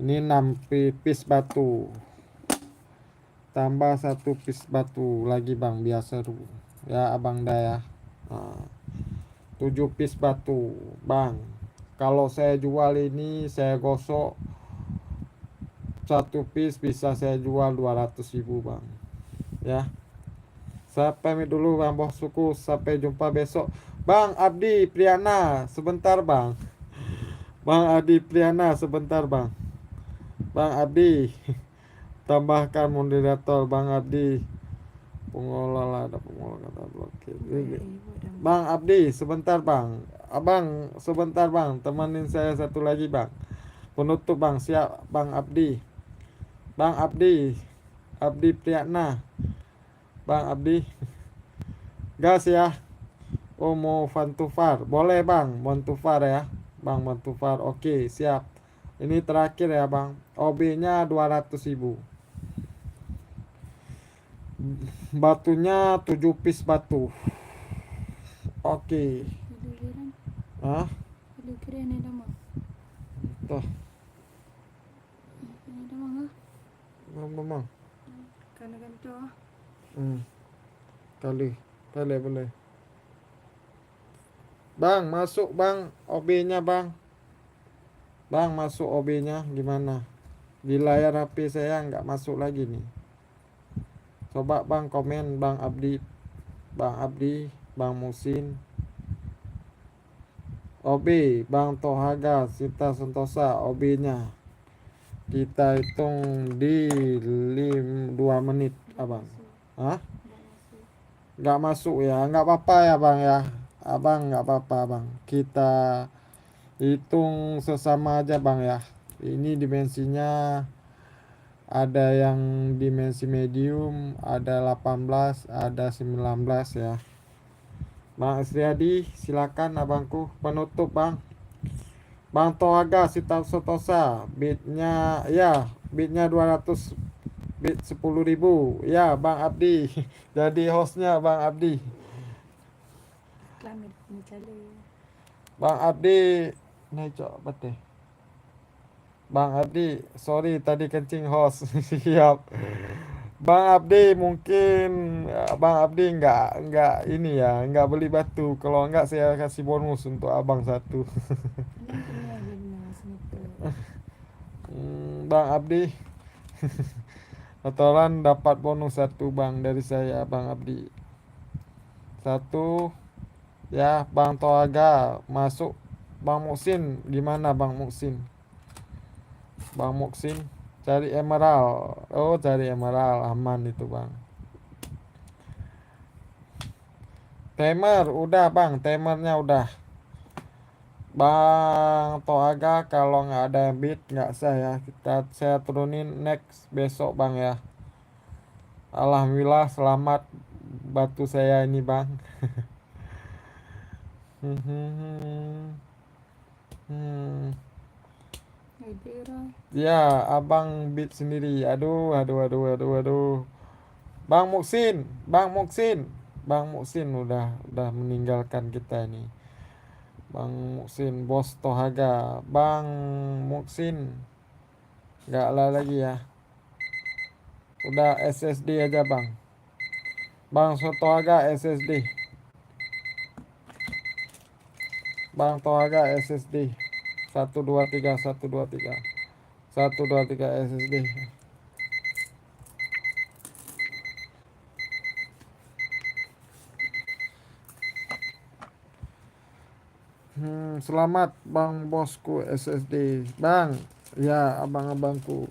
Ini 6 piece batu. Tambah 1 piece batu lagi Bang biar seru. Ya abang dah ya. 7 piece batu Bang. Kalau saya jual ini saya gosok 1 piece bisa saya jual 200.000 Bang. Ya. Saya pamit dulu Bang bos suku, sampai jumpa besok. Bang Abdi Priana sebentar Bang. Bang Abdi Priana sebentar Bang. Bang Abdi tambahkan moderator Bang Abdi. Pengelola ada pengelola kata blokir. Bang Abdi sebentar Bang. Abang sebentar Bang, temenin saya satu lagi Bang. Penutup Bang, siap Bang Abdi. Bang Abdi, Abdi Priana. Bang Abdi. Gas ya. Oh mau Vantufar, boleh Bang, Vantufar ya. Bang Vantufar, oke siap. Ini terakhir ya Bang. OB-nya 200.000. Batunya 7 piece batu. Oke. Hah? Tuh. Memang. Kali boleh. Bang, masuk bang OB-nya bang. Bang, masuk OB-nya gimana? Di layar HP saya nggak masuk lagi nih. Coba bang komen Bang Abdi. Bang Abdi, Bang Musin. OB, Bang Tohaga, Sita Sentosa, OB-nya. Kita hitung di 2 menit, abang. Hah? Nggak masuk ya, nggak apa-apa ya bang ya. Abang nggak apa-apa bang. Kita hitung sesama aja bang ya. Ini dimensinya ada yang dimensi medium, ada 18, ada 19 ya. Bang Asriadi, silakan abangku penutup bang. Bang Toaga Sita Sotosa, bitnya ya, bitnya 200, bit 10.000 ya Bang Abdi. Jadi hostnya Bang Abdi. Klamit mencari. Bang Abdi, naik cok bete. Bang Abdi, sorry tadi kencing host. Siap. Bang Abdi mungkin Bang Abdi nggak ini ya, nggak beli batu. Kalau nggak saya kasih bonus untuk abang satu. Ini punya guna sniper. Bang Abdi, Totoran dapat bonus satu bang dari saya Bang Abdi. Satu ya Bang Toaga masuk. Bang Muksin gimana Bang Muksin? Bang Muksin cari emerald. Oh cari emerald aman itu bang. Timer udah bang, timernya udah. Bang Toaga kalau nggak ada bit nggak sah ya. Saya turunin next besok bang ya. Alhamdulillah selamat batu saya ini bang. Ya abang bit sendiri. Aduh aduh aduh aduh aduh. Bang Muksin, Bang Muksin, Bang Muksin udah meninggalkan kita ini. Bang Muksin, Bos Tohaga, Bang Muksin, nggak lah lagi ya. Udah SSD aja bang. Bang Tohaga SSD. Bang Tohaga SSD. 123 123 123 SSD. Selamat Bang Bosku SSD. Bang, ya abang-abangku.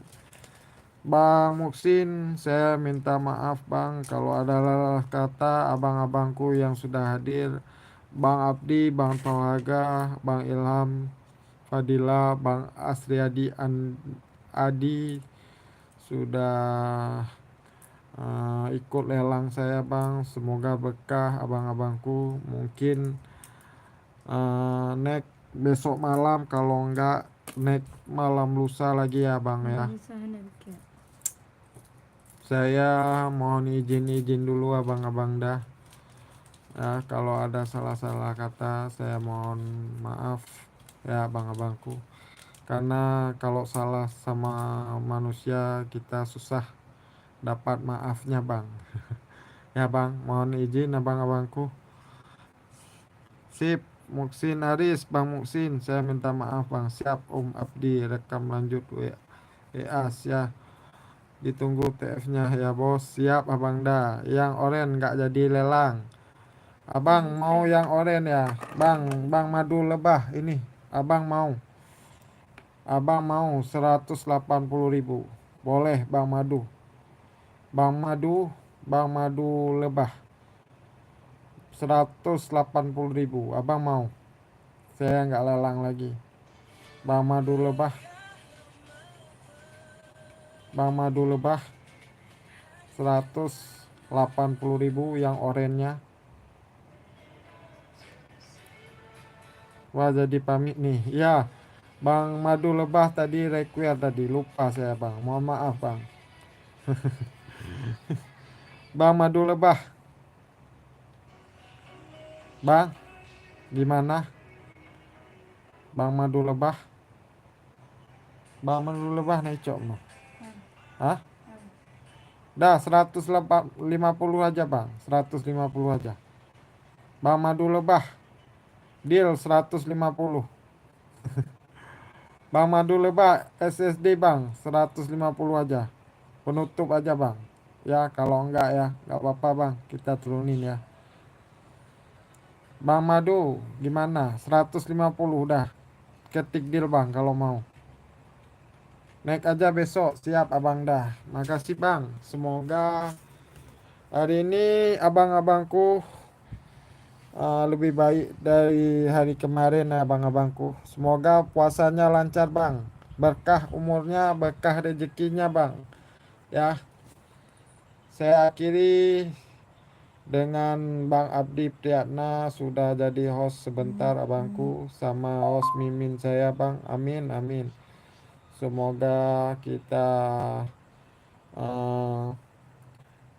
Bang Muksin, saya minta maaf Bang kalau ada salah kata abang-abangku yang sudah hadir. Bang Abdi, Bang Tohaga, Bang Ilham, Fadila, Bang Asriadi, Adi sudah ikut lelang saya Bang. Semoga berkah abang-abangku. Mungkin next besok malam, kalau enggak next malam lusa lagi ya Bang ya. Saya mohon izin dulu abang-abang dah. Ya, kalau ada salah-salah kata saya mohon maaf ya abang-abangku. Karena kalau salah sama manusia kita susah dapat maafnya bang. Ya bang, mohon izin abang-abangku. Sip, Muksin Aris, Bang Muksin, saya minta maaf bang. Siap Om Abdi, rekam lanjut WA ya. Ditunggu TF-nya ya bos. Siap abang dah. Yang oren nggak jadi lelang. Abang mau yang oren ya. Bang Madu Lebah ini. Abang mau. Abang mau 180.000. Boleh Bang Madu. Bang Madu Lebah. 180.000. Abang mau. Saya nggak lelang lagi. Bang Madu Lebah. Bang Madu Lebah. 180.000 yang orennya. Wah jadi pamit nih. Ya, Bang Madu Lebah tadi require tadi. Lupa saya bang. Mohon maaf bang. Bang Madu Lebah. Bang, gimana? Bang Madu Lebah. Bang Madu Lebah naik cok no. Hah? Dah 150 aja bang. 150 aja. Bang Madu Lebah. Deal 150. Bang Madu Lebak SSD bang 150 aja. Penutup aja bang. Ya kalau enggak ya enggak apa-apa bang. Kita turunin ya. Bang Madu gimana? 150 udah. Ketik deal bang kalau mau. Naik aja besok. Siap abang dah. Makasih bang. Semoga hari ini abang-abangku lebih baik dari hari kemarin ya abang-abangku. Semoga puasanya lancar bang. Berkah umurnya, berkah rezekinya bang. Ya, saya akhiri dengan Bang Abdi Priyatna sudah jadi host sebentar abangku sama host mimin saya bang. Amin amin. Semoga kita eh,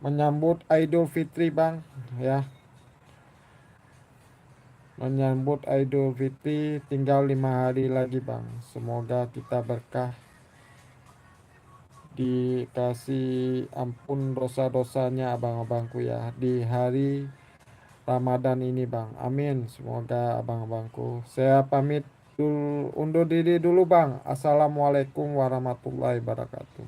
menyambut Idul Fitri bang ya. Menyambut Idul Fitri tinggal 5 hari lagi bang. Semoga kita berkah dikasih ampun dosa-dosanya abang-abangku ya di hari Ramadan ini bang. Amin. Semoga abang-abangku. Saya pamit undur diri dulu bang. Assalamualaikum warahmatullahi wabarakatuh.